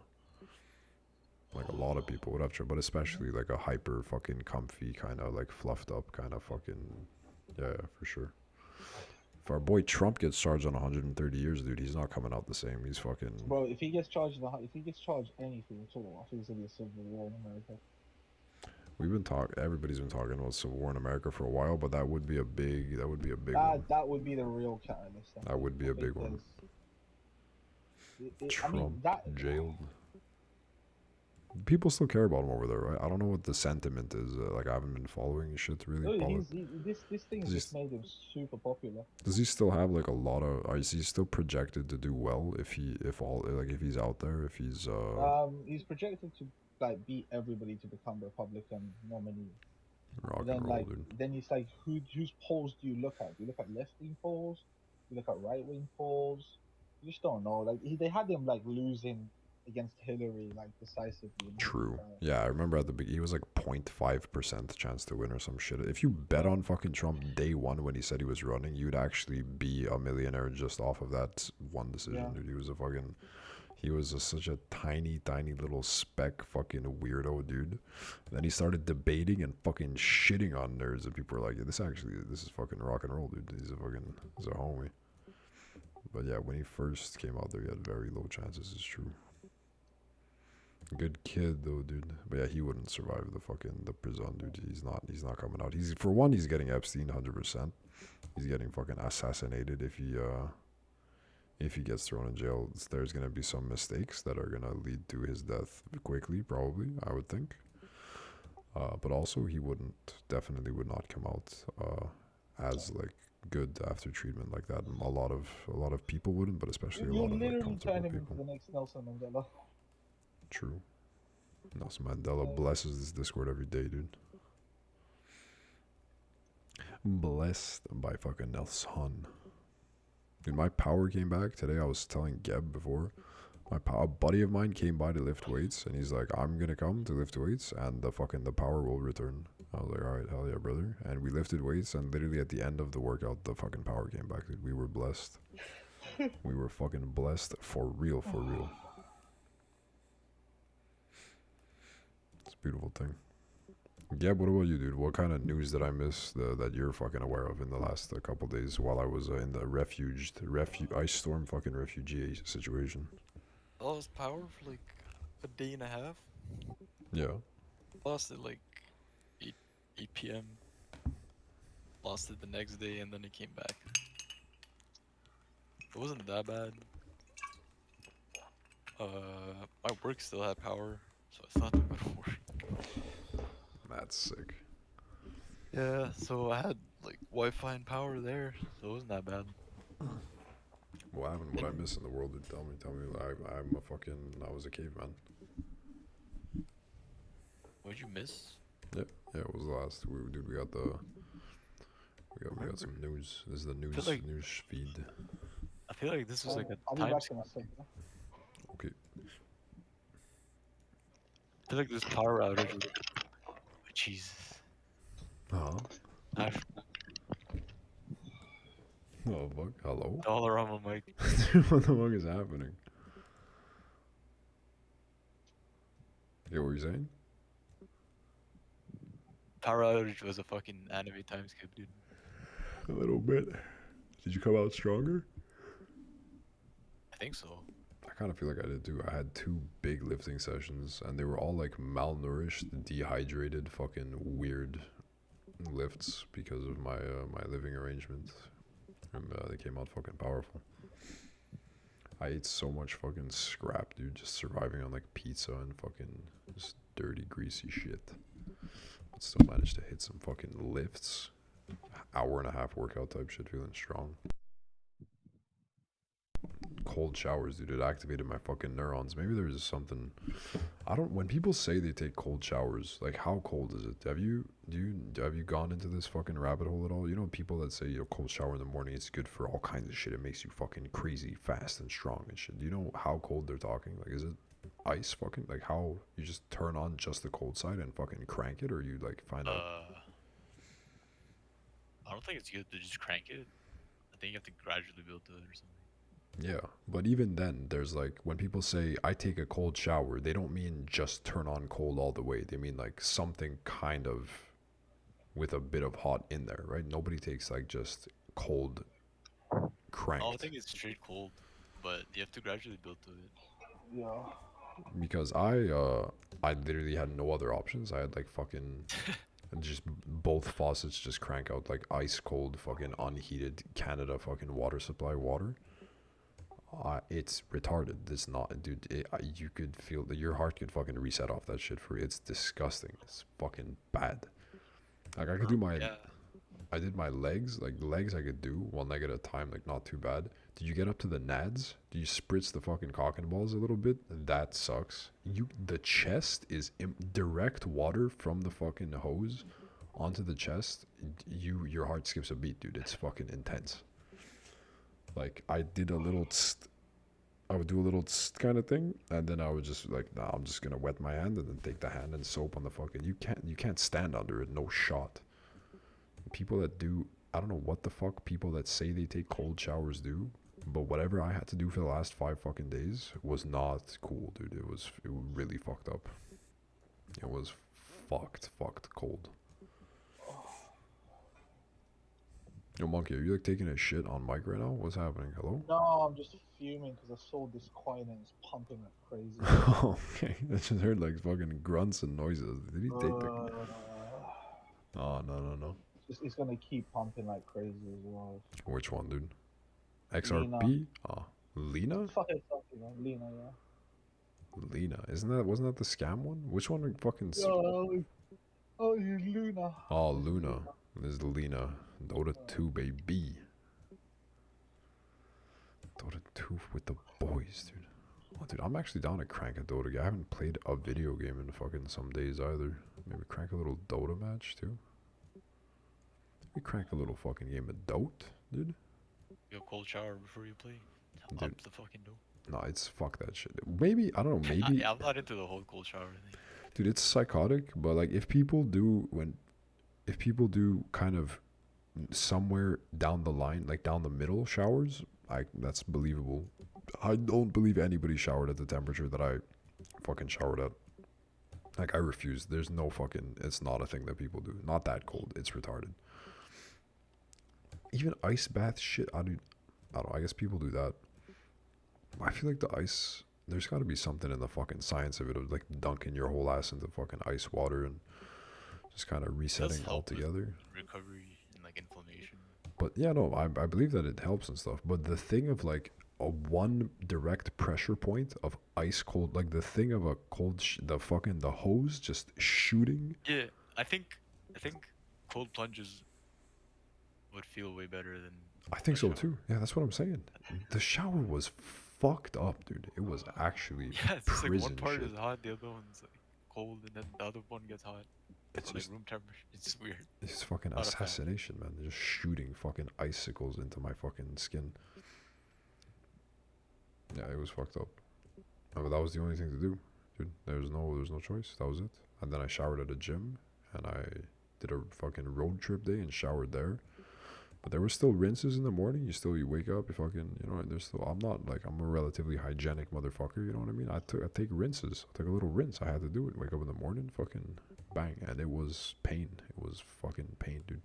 Speaker 1: Like a lot of people would have trouble, but
Speaker 3: Mhm.
Speaker 1: especially like a hyper fucking comfy kind of like fluffed up kind of fucking. Yeah, for sure. If our boy Trump gets charged on 130 years, dude, he's not coming out the same. He's fucking.
Speaker 3: Bro, if he gets charged anything at all, I think it's gonna be a civil war in America.
Speaker 1: We've been talking. Everybody's been talking about civil war in America for a while, but that would be a big. That would be a big one.
Speaker 3: That would be the real catalyst. I
Speaker 1: That
Speaker 3: think.
Speaker 1: would be
Speaker 3: I
Speaker 1: a
Speaker 3: think
Speaker 1: big one.
Speaker 3: there's. I mean
Speaker 1: Trump
Speaker 3: that.
Speaker 1: jailed. People still care about him over there, right? I don't know what the sentiment is. Like I haven't been following shit really.
Speaker 3: No, this thing has
Speaker 1: Does
Speaker 3: just
Speaker 1: he,
Speaker 3: made him super popular.
Speaker 1: does he still have like a lot of? Or is he still projected to do well if he's out there, if he's
Speaker 3: He's projected to like beat everybody to become Republican nominee. But
Speaker 1: rock and
Speaker 3: then
Speaker 1: roll,
Speaker 3: like
Speaker 1: dude?
Speaker 3: then it's like whose polls do you look at? Do you look at left wing polls? Do you look at right wing polls? You just don't know. Like they had him like losing against Hillary like decisively in his
Speaker 1: True. Yeah, I remember at the beginning he was like 0.5% chance to win or some shit. If you bet
Speaker 3: yeah
Speaker 1: on fucking Trump day one when he said he was running, you'd actually be a millionaire just off of that one decision,
Speaker 3: yeah.
Speaker 1: dude. Such a tiny, tiny little speck fucking weirdo, dude. And then he started debating and fucking shitting on nerds, and people were like, this is fucking rock and roll, dude. He's a homie. But yeah, when he first came out there, he had very low chances, it's true. Good kid though, dude. But yeah, he wouldn't survive the prison, dude. He's not coming out. He's for one, he's getting Epstein 100%. He's getting fucking assassinated if he gets thrown in jail. There's gonna be some mistakes that are gonna lead to his death quickly, probably, I would think. But also he definitely would not come out as like good after treatment like that. A lot of people wouldn't, but especially a
Speaker 3: You
Speaker 1: lot of like
Speaker 3: literally turn
Speaker 1: comfortable
Speaker 3: him into
Speaker 1: people.
Speaker 3: the next Nelson Mandela.
Speaker 1: True. Nelson Mandela
Speaker 3: Uh,
Speaker 1: blesses this Discord every day, dude. Blessed by fucking Nelson. Dude, my power came back today. I was telling Geb before. A buddy of mine came by to lift weights, and he's like, "I'm gonna come to lift weights, and the power will return." I was like, "All right, hell yeah, brother!" And we lifted weights, and literally at the end of the workout, the fucking power came back. Dude, we were blessed. We were fucking blessed for real, for real. It's a beautiful thing. Yeah, what about you, dude? What kind of news did I miss that you're fucking aware of in the last couple days while I was in the ice storm fucking refugee situation?
Speaker 2: I lost power for like a day and a half.
Speaker 1: Yeah.
Speaker 2: Lost it like 8 p.m. Lost it the next day, and then it came back. It wasn't that bad. My work still had power, so I thought it would work.
Speaker 1: That's sick.
Speaker 2: Yeah, so I had like Wi-Fi and power there, so it wasn't that bad.
Speaker 1: What happened? What I miss in the world, dude? Tell me. I was a caveman.
Speaker 2: What'd you miss?
Speaker 1: Yeah, yeah. It was last. We got some news. This is the news
Speaker 2: like-
Speaker 1: news feed.
Speaker 2: I feel like this was like a
Speaker 3: I'll be
Speaker 2: time
Speaker 3: back
Speaker 2: skip.
Speaker 3: in a second.
Speaker 1: Okay.
Speaker 2: I feel like this power outage was... Oh, Jesus.
Speaker 1: Huh?
Speaker 2: I
Speaker 1: Oh fuck. Hello.
Speaker 2: all around my mic.
Speaker 1: What the fuck is happening? Yeah, what were you saying?
Speaker 2: Power outage was a fucking anime time skip, dude.
Speaker 1: A little bit. Did you come out stronger?
Speaker 2: I think so.
Speaker 1: I kind of feel like I did too. I had 2 big lifting sessions, and they were all like malnourished, dehydrated, fucking weird lifts because of my living arrangement, and they came out fucking powerful. I ate so much fucking scrap, dude, just surviving on like pizza and fucking just dirty, greasy shit. Still managed to hit some fucking lifts. Hour and a half workout type shit, feeling strong. Cold showers, dude, it activated my fucking neurons. Maybe there's just something. I don't. When people say they take cold showers, like how cold is it? Have you gone into this fucking rabbit hole at all? You know, people that say cold shower in the morning, it's good for all kinds of shit. It makes you fucking crazy, fast and strong and shit. Do you know how cold they're talking? Like, is it ice fucking? Like how you just turn on just the cold side and fucking crank it, or you like find out?
Speaker 2: I don't think it's good to just crank it. I think you have to gradually build to it or something.
Speaker 1: Yeah, but even then, there's like when people say I take a cold shower, they don't mean just turn on cold all the way. They mean like something kind of with a bit of hot in there, right? Nobody takes like just cold cranked.
Speaker 2: Oh, I think it's straight cold, but you have to gradually build to it.
Speaker 3: Yeah.
Speaker 1: Because I literally had no other options. I had like fucking just both faucets just crank out like ice cold fucking unheated Canada fucking water supply water. It's retarded. It's not, dude. You could feel that your heart could fucking reset off that shit for you. It's disgusting. It's fucking bad. Like I could do my,
Speaker 2: Yeah.
Speaker 1: I did my legs. Like the legs I could do 1 leg at a time. Like not too bad. Did you get up to the nads? Do you spritz the fucking cock and balls a little bit? That sucks. The chest is direct water from the fucking hose onto the chest. Your heart skips a beat, dude. It's fucking intense. Like I did a little I would do a little kind of thing, and then I would just like, nah, I'm just gonna wet my hand and then take the hand and soap on the fucking. You can't stand under it, no shot. People that do, I don't know what the fuck people that say they take cold showers do, but whatever I had to do for the last 5 fucking days was not cool, dude. It was really fucked up. It was fucked cold. Yo, Monkey, are you like taking a shit on mic right now? What's happening? Hello?
Speaker 3: No, I'm just fuming because I saw this coin and it's pumping like crazy.
Speaker 1: Okay, I just heard like fucking grunts and noises. Did he take the? Oh no.
Speaker 3: It's gonna keep pumping like crazy as well.
Speaker 1: Which one, dude?
Speaker 3: Lena.
Speaker 1: XRP? Oh, Lena?
Speaker 3: Fuck it, Lena, yeah.
Speaker 1: Lena, wasn't that the scam one? Which one fucking?
Speaker 3: Oh, Luna.
Speaker 1: Oh, Luna. This is Lena. Dota 2, baby. Dota 2 with the boys, dude. Oh, dude, I'm actually down to crank a Dota game. I haven't played a video game in fucking some days either. Maybe crank a little Dota match too. Maybe crank a little fucking game of Dota, dude.
Speaker 2: You have a cold shower before you play.
Speaker 1: Dude.
Speaker 2: Up the fucking dope.
Speaker 1: No, it's fuck that shit. Maybe, I don't know, maybe.
Speaker 2: I'm not into the whole cold shower thing.
Speaker 1: Dude, it's psychotic, but like if people do kind of somewhere down the line, like down the middle showers, that's believable. I don't believe anybody showered at the temperature that I fucking showered at. Like I refuse. There's no fucking, it's not a thing that people do. Not that cold. It's retarded. Even ice bath shit, I don't know, I guess people do that. I feel like the ice, there's got to be something in the fucking science of it, of like dunking your whole ass into fucking ice water and just kind of resetting altogether.
Speaker 2: Recovery and like inflammation.
Speaker 1: But yeah, no, I believe that it helps and stuff. But the thing of like a one direct pressure point of ice cold, like the thing of a cold, the hose just shooting.
Speaker 2: Yeah, I think cold plunges would feel way better than.
Speaker 1: I think so too. Yeah, that's what I'm saying. The shower was fucked up, dude. It was actually
Speaker 2: Yeah, it's just like one
Speaker 1: prison
Speaker 2: part
Speaker 1: shit.
Speaker 2: is hot, the other one's like cold, and then the other one gets hot.
Speaker 1: It's
Speaker 2: So, like
Speaker 1: just,
Speaker 2: room temperature. It's just weird.
Speaker 1: it's fucking
Speaker 2: Not a fan.
Speaker 1: assassination, man. They're just shooting fucking icicles into my fucking skin. Yeah, it was fucked up. But that was the only thing to do, dude. There was no choice. That was it. And then I showered at a gym, and I did a fucking road trip day and showered there. But there were still rinses in the morning. You wake up, you fucking, there's still, I'm a relatively hygienic motherfucker, you know what I mean? I take rinses. I took a little rinse. I had to do it. Wake up in the morning, fucking bang. And it was pain. It was fucking pain, dude.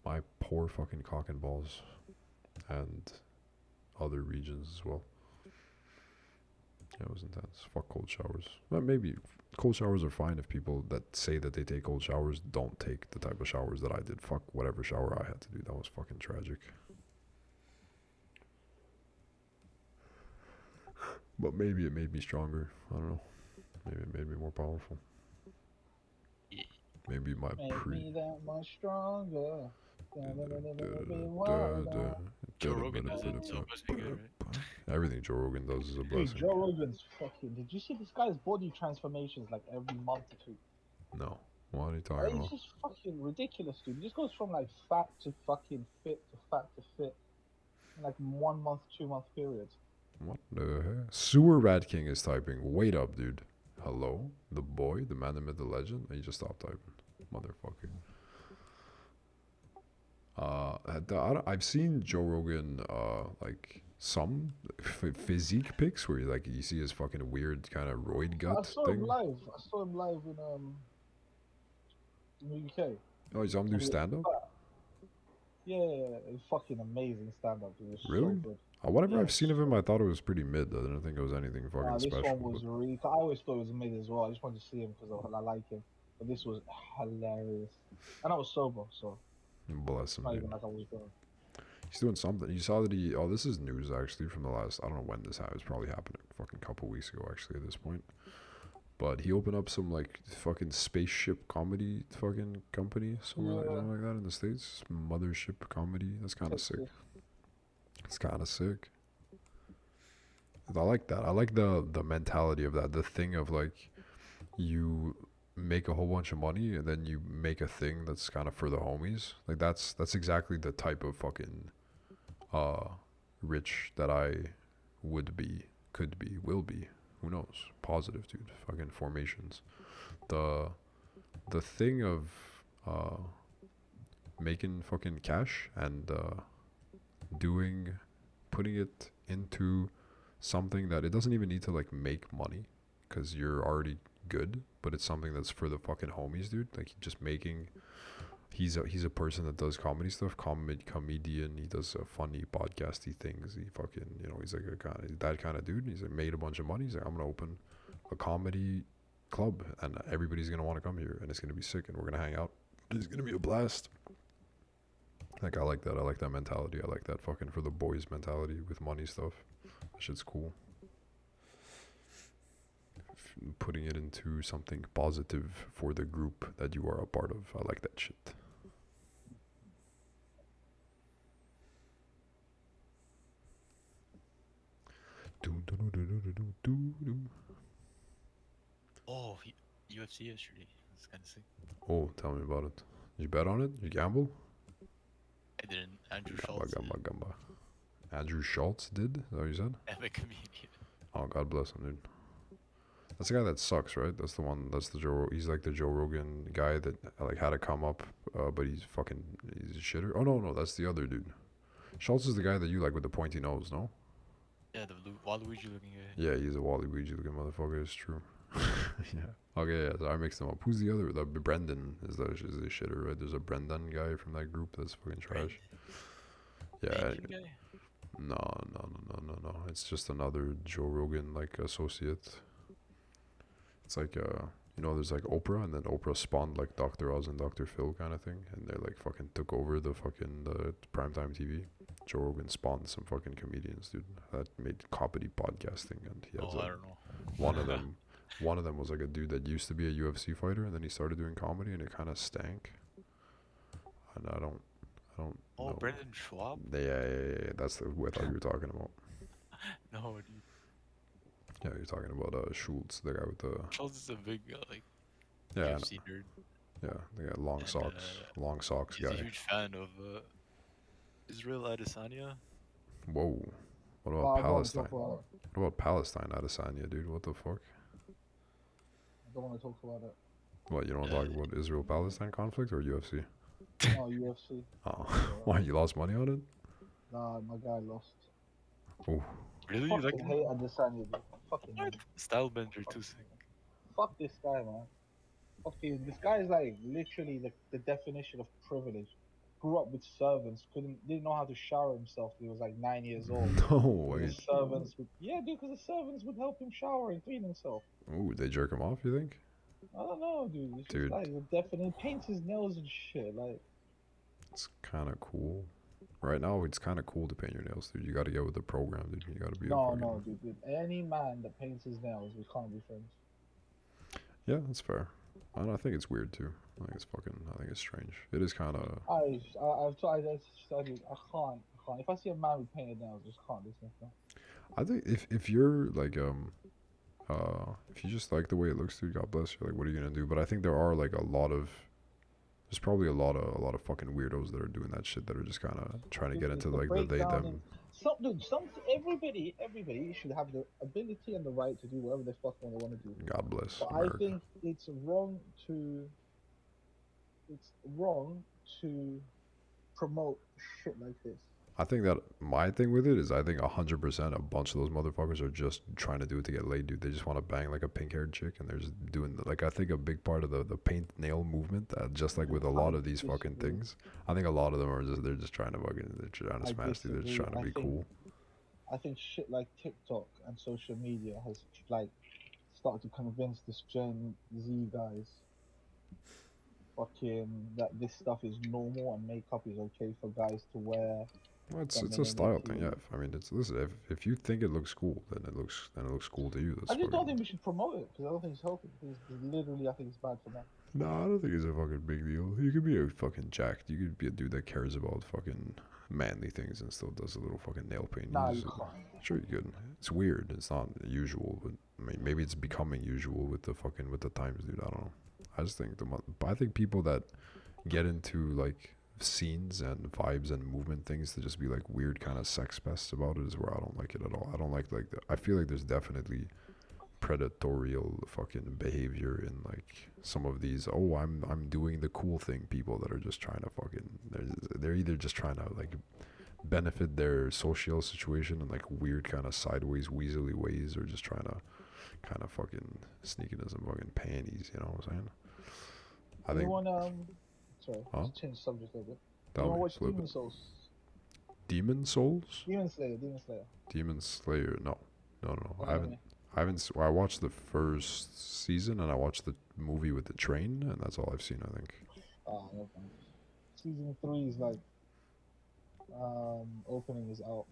Speaker 1: My poor fucking cock and balls. And other regions as well. Yeah, it was intense. Fuck cold showers. Well, maybe cold showers are fine if people that say that they take cold showers don't take the type of showers that I did. Fuck whatever shower I had to do. That was fucking tragic. But maybe it made me stronger. I don't know. Maybe it made me more powerful.
Speaker 2: Yeah.
Speaker 1: Maybe my
Speaker 3: Make me that much stronger. Be wilder.
Speaker 2: Joe Rogan does it, so it must be good, right?
Speaker 1: Everything Joe Rogan does is a
Speaker 3: Dude,
Speaker 1: blessing.
Speaker 3: Joe Rogan's fucking. Did you see this guy's body transformations like every month or two?
Speaker 1: No. What are you talking
Speaker 3: It's
Speaker 1: about?
Speaker 3: just fucking ridiculous, dude. He just goes from like fat to fucking fit to fat to fit in like 1 month, 2 month periods.
Speaker 1: What the heck? Sewer Rat King is typing. Wait up, dude. Hello? The boy? The man, the myth, the legend? He just stopped typing. Motherfucker. I've seen Joe Rogan, like, some physique pics where, like, you see his fucking weird kind of roid
Speaker 3: I
Speaker 1: gut
Speaker 3: saw him
Speaker 1: thing.
Speaker 3: live. I saw him live in the UK.
Speaker 1: Oh, you saw him do
Speaker 3: And he was
Speaker 1: stand-up?
Speaker 3: fat. Yeah, it's fucking amazing stand up. It was so
Speaker 1: Really?
Speaker 3: good.
Speaker 1: Whatever
Speaker 3: Yeah,
Speaker 1: I've seen of
Speaker 3: so
Speaker 1: him, I thought it was pretty mid. I didn't think it was anything fucking
Speaker 3: this
Speaker 1: special.
Speaker 3: one was really. I always thought it was mid as well. I just wanted to see him because I like him. But this was hilarious. And I was sober, so
Speaker 1: Bless him,
Speaker 3: not
Speaker 1: dude.
Speaker 3: even like I was drunk.
Speaker 1: He's doing something. You saw that he. Oh, this is news actually from the last. I don't know when this happened. It's probably happened a fucking couple weeks ago actually at this point. But he opened up some like fucking spaceship comedy fucking company somewhere
Speaker 3: Yeah.
Speaker 1: something like that in the States. Mothership comedy. That's kind of sick.
Speaker 3: Texas.
Speaker 1: It's kind of sick. I like that. I like the mentality of that. The thing of like you make a whole bunch of money and then you make a thing that's kind of for the homies. Like that's exactly the type of fucking rich that I would be, could be, will be. Who knows? Positive, dude. Fucking formations. The thing of making fucking cash and putting it into something that it doesn't even need to like make money because you're already good, but it's something that's for the fucking homies, dude. Like just making. He's a person that does comedy stuff, comedian. He does funny podcasty things. He fucking he's like that kind of dude. He's like made a bunch of money. He's like, I'm gonna open a comedy club and everybody's gonna want to come here and it's gonna be sick and we're gonna hang out. It's gonna be a blast. Like I like that. I like that mentality. I like that fucking for the boys mentality with money stuff. That shit's cool. Putting it into something positive for the group that you are a part of. I like that shit.
Speaker 2: Oh, UFC yesterday. It's kind of sick.
Speaker 1: Oh, tell me about it. Did you bet on it? Did you gamble?
Speaker 2: I didn't. Andrew
Speaker 1: Gamba,
Speaker 2: Schultz,
Speaker 1: gamba, gamba. Andrew Schultz did? Is that what you said?
Speaker 2: epic comedian.
Speaker 1: Oh, God bless him, dude. That's the guy that sucks, right? That's the one. That's the Joe. He's like the Joe Rogan guy that like had to come up, but he's a shitter. Oh no, that's the other dude. Schultz is the guy that you like with the pointy nose, no?
Speaker 2: Yeah, the Waluigi looking guy.
Speaker 1: Yeah, he's a Waluigi looking motherfucker. It's true. Yeah. Okay, yeah. So I mixed them up. Who's the other? The Brendan is the shitter, right? There's a Brendan guy from that group that's fucking trash. Yeah.
Speaker 2: Asian guy?
Speaker 1: No. It's just another Joe Rogan like associate. It's like there's like Oprah, and then Oprah spawned like Dr. Oz and Dr. Phil kind of thing, and they like fucking took over the primetime TV. Joe Rogan spawned some fucking comedians, dude, that made comedy podcasting, and he has
Speaker 2: I don't know.
Speaker 1: one of them was like a dude that used to be a UFC fighter, and then he started doing comedy, and it kind of stank. And I don't
Speaker 2: Oh,
Speaker 1: know.
Speaker 2: Brendan Schwab?
Speaker 1: Yeah. That's who I thought you were talking about.
Speaker 2: No, dude.
Speaker 1: Yeah, you're talking about Schultz, the guy with the
Speaker 2: Schultz is a big
Speaker 1: yeah,
Speaker 2: UFC nerd.
Speaker 1: yeah, the guy long
Speaker 2: And,
Speaker 1: socks
Speaker 2: He's
Speaker 1: guy.
Speaker 2: a huge fan of Israel Adesanya.
Speaker 1: Whoa, what about
Speaker 3: Oh, I don't want to
Speaker 1: Palestine?
Speaker 3: talk about it.
Speaker 1: What about Palestine, Adesanya, dude? What the fuck?
Speaker 3: I don't want to talk about it.
Speaker 1: What, you don't want to talk about Israel-Palestine conflict or UFC?
Speaker 3: Oh, UFC.
Speaker 1: Oh, why, you lost money on it?
Speaker 3: Nah, my guy lost.
Speaker 1: Oh,
Speaker 2: Really? You
Speaker 3: Fucking
Speaker 2: like him?
Speaker 3: hate Adesanya, dude. Fucking hate him.
Speaker 2: Style bender too sick.
Speaker 3: Fuck this guy, man. Fuck him. This guy is like literally the definition of privilege. Grew up with servants, didn't know how to shower himself till he was like 9 years old.
Speaker 1: no,
Speaker 3: The
Speaker 1: wait.
Speaker 3: servants would, yeah, dude, because the servants would help him shower and clean himself.
Speaker 1: Ooh, they jerk him off, you think?
Speaker 3: I don't know, dude. It's
Speaker 1: Dude.
Speaker 3: just like the definite paints his nails and shit. Like,
Speaker 1: It's kind of cool. Right now, it's kind of cool to paint your nails, dude. You got to get with the program, dude. You got to be
Speaker 3: no, dude. Any man that paints his nails, we can't be friends.
Speaker 1: Yeah, that's fair. I think it's weird too. I think it's strange. It is kind of.
Speaker 3: I've tried. I can't. I can't. If I see a man with painted nails, I just can't listen to him.
Speaker 1: I think if you're like if you just like the way it looks, dude, God bless you. Like, what are you gonna do? But I think there are like a lot of. There's probably a lot of fucking weirdos that are doing that shit that are just kind of trying to get
Speaker 3: It's
Speaker 1: into
Speaker 3: the
Speaker 1: like the they
Speaker 3: breakdown in
Speaker 1: them.
Speaker 3: everybody should have the ability and the right to do whatever the fuck they want to do.
Speaker 1: God bless
Speaker 3: But I
Speaker 1: America.
Speaker 3: think it's wrong to promote shit like this.
Speaker 1: I think that my thing with it is I think 100% a bunch of those motherfuckers are just trying to do it to get laid, dude. They just want to bang like a pink haired chick and they're just doing like I think a big part of the paint nail movement, just like with a lot
Speaker 3: I
Speaker 1: of these fucking
Speaker 3: disagree.
Speaker 1: things. I think a lot of them are just they're just trying to they're trying to
Speaker 3: I
Speaker 1: smash, dude. They're just
Speaker 3: disagree.
Speaker 1: trying to be cool.
Speaker 3: I think shit like TikTok and social media has like started to convince this Gen Z guys fucking that this stuff is normal and makeup is okay for guys to wear
Speaker 1: Well, it's a style thing, yeah.
Speaker 3: femininity.
Speaker 1: I mean, it's listen. If you think it looks cool, then it looks cool to you. That's
Speaker 3: I just don't
Speaker 1: fucking.
Speaker 3: think we should promote it because I don't think it's healthy. It's literally, I think it's bad for them.
Speaker 1: No, I don't think it's a fucking big deal. You could be a fucking jacked. You could be a dude that cares about fucking manly things and still does a little fucking nail paint.
Speaker 3: Nah, you can't.
Speaker 1: Sure, you could. It's weird. It's not usual, but I mean, maybe it's becoming usual with the times, dude. I don't know. I just think I think people that get into like scenes and vibes and movement things to just be like weird kind of sex pests about it is where I don't like it at all. I don't like I feel like there's definitely predatorial fucking behavior in like some of these I'm doing the cool thing people that are just trying to fucking they're either just trying to like benefit their social situation in like weird kind of sideways weaselly ways or just trying to kind of fucking sneak into some fucking panties, you know what I'm saying? I think
Speaker 3: Anyone sorry,
Speaker 1: huh?
Speaker 3: let's change the subject a little bit.
Speaker 1: Tell
Speaker 3: Anyone
Speaker 1: me,
Speaker 3: watch
Speaker 1: flip
Speaker 3: Demon
Speaker 1: it.
Speaker 3: Souls?
Speaker 1: Demon Souls?
Speaker 3: Demon Slayer, Demon Slayer.
Speaker 1: Demon Slayer? No, no.
Speaker 3: The
Speaker 1: I haven't.
Speaker 3: anime.
Speaker 1: Well, I watched the first season and I watched the movie with the train, and that's all I've seen. I think.
Speaker 3: Ah, no thanks. Season 3 is like opening is out.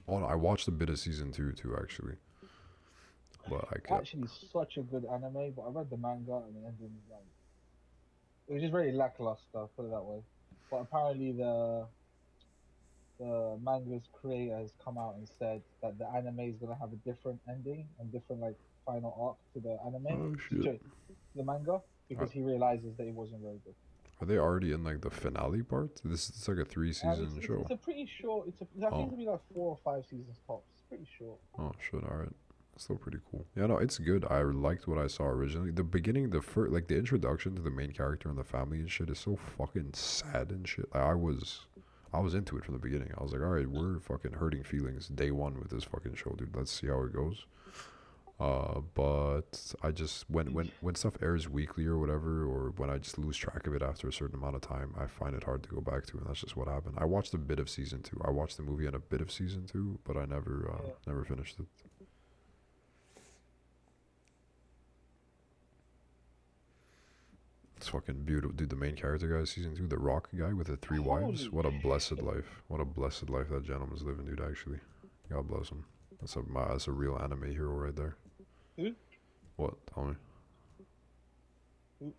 Speaker 1: Oh no, I watched a bit of season 2 too, actually. But I
Speaker 3: It's
Speaker 1: kept.
Speaker 3: actually such a good anime, but I read the manga and the ending is like it was just very lackluster, put it that way. But apparently the manga's creator has come out and said that the anime is gonna have a different ending and different like final arc to the anime,
Speaker 1: Oh shit.
Speaker 3: to the manga, because he realizes that it wasn't very good.
Speaker 1: Are they already in like the finale part? It's like a 3 season show.
Speaker 3: It's a pretty short. I think
Speaker 1: Oh.
Speaker 3: it'll be like 4 or 5 seasons tops. It's pretty short.
Speaker 1: Oh shit! All right. Still pretty cool. Yeah, no, it's good. I liked what I saw originally. The beginning, the first, like the introduction to the main character and the family and shit is so fucking sad and shit. Like, I was into it from the beginning. I was like, all right, we're fucking hurting feelings day one with this fucking show, dude. Let's see how it goes. But I just when stuff airs weekly or whatever, or when I just lose track of it after a certain amount of time, I find it hard to go back to, and that's just what happened. I watched a bit of season 2. I watched the movie and a bit of season 2, but I never finished it. It's fucking beautiful, dude. The main character guy, season 2, the Rock guy with the 3 wives.
Speaker 3: Holy
Speaker 1: What a blessed
Speaker 3: shit.
Speaker 1: life. What a blessed life that gentleman's living, dude. Actually, God bless him. That's a real anime hero right there.
Speaker 3: Who?
Speaker 1: What? Tell me.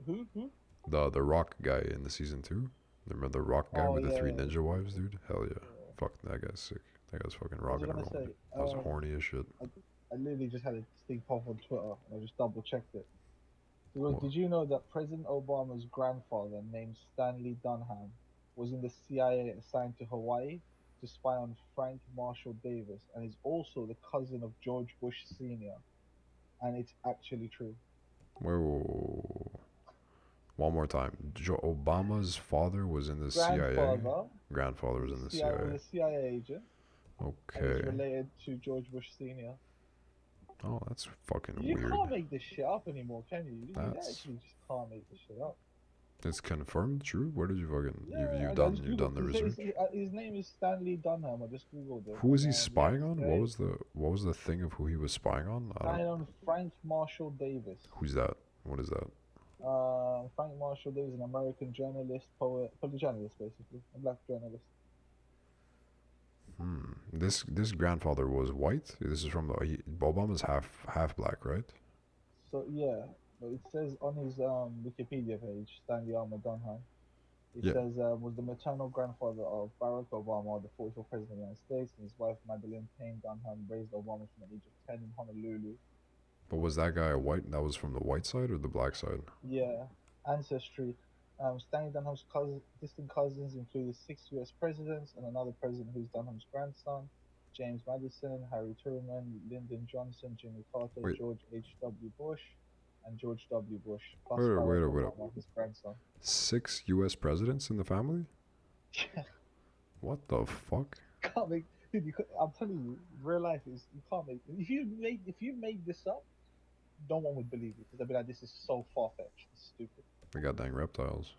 Speaker 3: Who?
Speaker 1: The Rock guy in the season 2. Remember the Rock guy
Speaker 3: Oh
Speaker 1: with the
Speaker 3: yeah.
Speaker 1: 3 ninja wives, dude? Hell yeah.
Speaker 3: Yeah.
Speaker 1: Fuck, that guy's sick. That guy's fucking
Speaker 3: What was I
Speaker 1: rocking and
Speaker 3: gonna
Speaker 1: rolling.
Speaker 3: say?
Speaker 1: That was horny as shit.
Speaker 3: I literally just had a thing pop on Twitter. And I just double checked it. It was,
Speaker 1: What?
Speaker 3: did you know that President Obama's grandfather, named Stanley Dunham, was in the CIA assigned to Hawaii to spy on Frank Marshall Davis, and is also the cousin of George Bush Sr. And it's actually true.
Speaker 1: Whoa. One more time. Obama's father was in the CIA. Grandfather was in the
Speaker 3: was a
Speaker 1: CIA.
Speaker 3: CIA agent, and is
Speaker 1: Okay.
Speaker 3: related to George Bush Sr.
Speaker 1: Oh, that's fucking
Speaker 3: You
Speaker 1: weird.
Speaker 3: can't make this shit up anymore, can you? You
Speaker 1: That's
Speaker 3: actually just can't make this shit up.
Speaker 1: it's confirmed true. Where did you fucking
Speaker 3: Yeah,
Speaker 1: you've done the research?
Speaker 3: His name is Stanley Dunham. I just googled it.
Speaker 1: Who was he
Speaker 3: and,
Speaker 1: spying
Speaker 3: yeah,
Speaker 1: on?
Speaker 3: CIA
Speaker 1: What was the thing of who he was spying on? I don't.
Speaker 3: spying on Frank Marshall Davis.
Speaker 1: Who's that? What is that?
Speaker 3: Frank Marshall Davis, an American journalist, poet, journalist, basically, a black journalist.
Speaker 1: This grandfather was white. This is from Obama's half black, right?
Speaker 3: So yeah, But it says on his Wikipedia page, Stanley Armour Dunham. It
Speaker 1: Yeah,
Speaker 3: says was the maternal grandfather of Barack Obama, the 44th president of the United States, and his wife Madeleine Payne Dunham raised Obama from the age of 10 in Honolulu.
Speaker 1: but was that guy a white? That was from the white side or the black side?
Speaker 3: Yeah, ancestry. Stanley Dunham's distant cousins included 6 U.S. presidents and another president who's Dunham's grandson, James Madison, Harry Truman, Lyndon Johnson, Jimmy Carter,
Speaker 1: Wait,
Speaker 3: George H.W. Bush, and George W. Bush, plus
Speaker 1: wait,
Speaker 3: Barack
Speaker 1: wait, wait.
Speaker 3: Obama, his grandson.
Speaker 1: 6 U.S. presidents in the family? What the fuck?
Speaker 3: Can't make, dude, I'm telling you, real life is you can't make. If you made this up, no one would believe you because they'd be like, this is so far fetched, it's stupid.
Speaker 1: They got dang reptiles.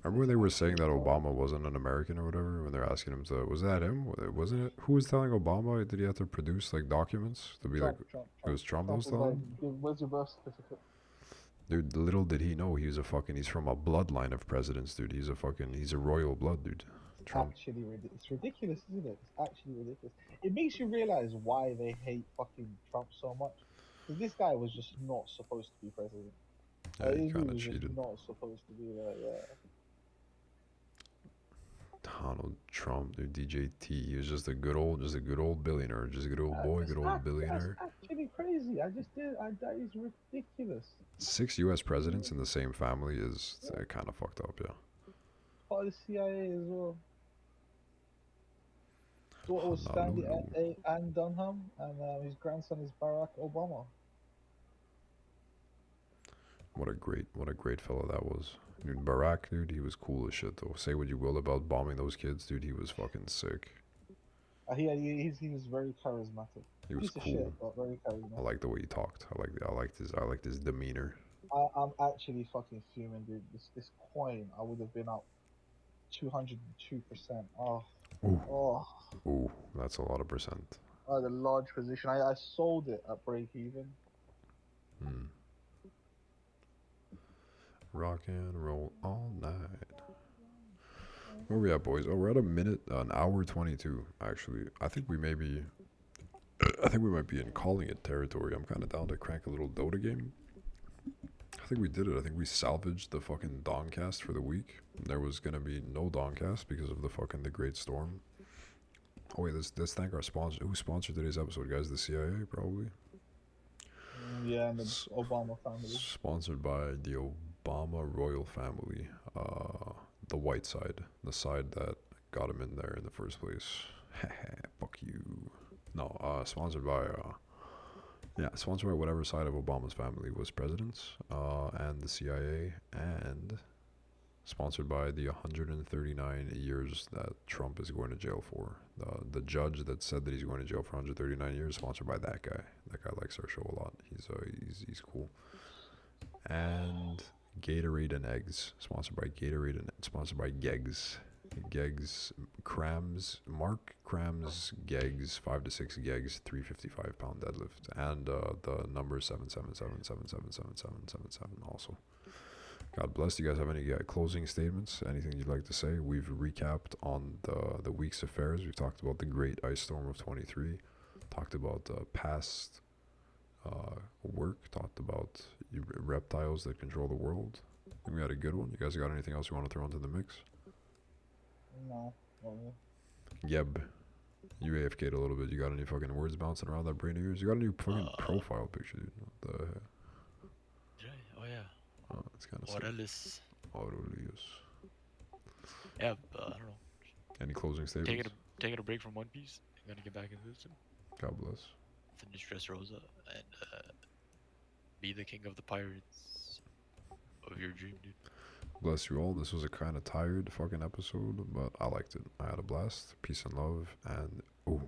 Speaker 1: Remember
Speaker 3: It's
Speaker 1: when they were saying
Speaker 3: actually
Speaker 1: that
Speaker 3: so.
Speaker 1: Obama wasn't an American or whatever? When they're asking him to, was that him? Wasn't it? Who was telling Obama? Did he have to produce like documents to be like,
Speaker 3: Trump, Trump,
Speaker 1: it
Speaker 3: Trump.
Speaker 1: was Trump that
Speaker 3: Trump
Speaker 1: was
Speaker 3: was
Speaker 1: telling
Speaker 3: like,
Speaker 1: him?
Speaker 3: Where's your birth certificate?"
Speaker 1: Dude, little did he know he was a fucking. He's from a bloodline of presidents, dude. He's a royal blood, dude. Trump.
Speaker 3: Actually, it's ridiculous, isn't it? It's actually ridiculous. It makes you realize why they hate fucking Trump so much. Because this guy was just not supposed to be president.
Speaker 1: Yeah, he
Speaker 3: He
Speaker 1: kind of
Speaker 3: was just
Speaker 1: cheated.
Speaker 3: not supposed to be there. Yeah.
Speaker 1: Donald Trump, dude. DJT. He was just a good old billionaire, just a good old boy, good old
Speaker 3: That's
Speaker 1: billionaire.
Speaker 3: actually crazy. I just did. That is ridiculous.
Speaker 1: 6 U.S. presidents in the same family is
Speaker 3: Yeah,
Speaker 1: kind of fucked up, yeah.
Speaker 3: part of the CIA as well. Daughter was Stanley
Speaker 1: Honolulu.
Speaker 3: Ann Dunham, and his grandson is Barack Obama.
Speaker 1: What a great fellow that was. Dude, Barack, dude, he was cool as shit though. Say what you will about bombing those kids, dude, he was fucking sick.
Speaker 3: He was very charismatic.
Speaker 1: He was
Speaker 3: Piece of shit,
Speaker 1: cool.
Speaker 3: but very
Speaker 1: I
Speaker 3: charismatic.
Speaker 1: liked the way he talked. I liked his demeanor.
Speaker 3: I'm actually fucking fuming, dude. This coin, I would have been up 202%. Oh,
Speaker 1: Ooh,
Speaker 3: oh,
Speaker 1: ooh, that's a lot of percent.
Speaker 3: I had a large position. I sold it at break even.
Speaker 1: Hmm. Rock and roll all night. Where we at, boys? Oh, we're at an hour 22. Actually, I think we might be in calling it territory. I'm kind of down to crank a little Dota game. I think we did it. I think we salvaged the fucking Dongcast for the week. There was gonna be no Dongcast because of the Great Storm. Oh wait, let's thank our sponsor. Who sponsored today's episode, guys? The CIA, probably.
Speaker 3: Yeah, and the Obama family.
Speaker 1: Sponsored by the Obama royal family, the white side, the side that got him in there in the first place. Fuck you. No, sponsored by whatever side of Obama's family was presidents, and the CIA, and sponsored by the 139 years that Trump is going to jail for. The judge that said that he's going to jail for 139 years, sponsored by that guy. That guy likes our show a lot. He's cool. And Gatorade and eggs, sponsored by Gatorade and sponsored by Geggs. Geggs Crams, Mark Crams Geggs, 5 to 6 Geggs, 355-pound deadlift, and the number 777777777 also. God bless. You guys have any closing statements? Anything you'd like to say? We've recapped on the week's affairs. We've talked about the Great Ice Storm of 23. Talked about past work. Talked about reptiles that control the world. I think we had a good one. You guys got anything else you want to throw into the mix?
Speaker 3: No.
Speaker 1: Yeb. You AFK'd a little bit. You got any fucking words bouncing around that brain of yours? You got a new fucking profile picture, dude. What the heck?
Speaker 2: Did I? Oh yeah.
Speaker 1: Oh, it's kind of sick.
Speaker 2: Aurelius.
Speaker 1: Aurelius.
Speaker 2: Yeah, I don't know.
Speaker 1: Any closing statements?
Speaker 2: Taking a break from One Piece. I'm gonna get back into this.
Speaker 1: God bless.
Speaker 2: Finish Dressrosa and be the king of the pirates of your dream, dude.
Speaker 1: Bless you all. This was a kind of tired fucking episode, but I liked it. I had a blast. Peace and love. And, ooh,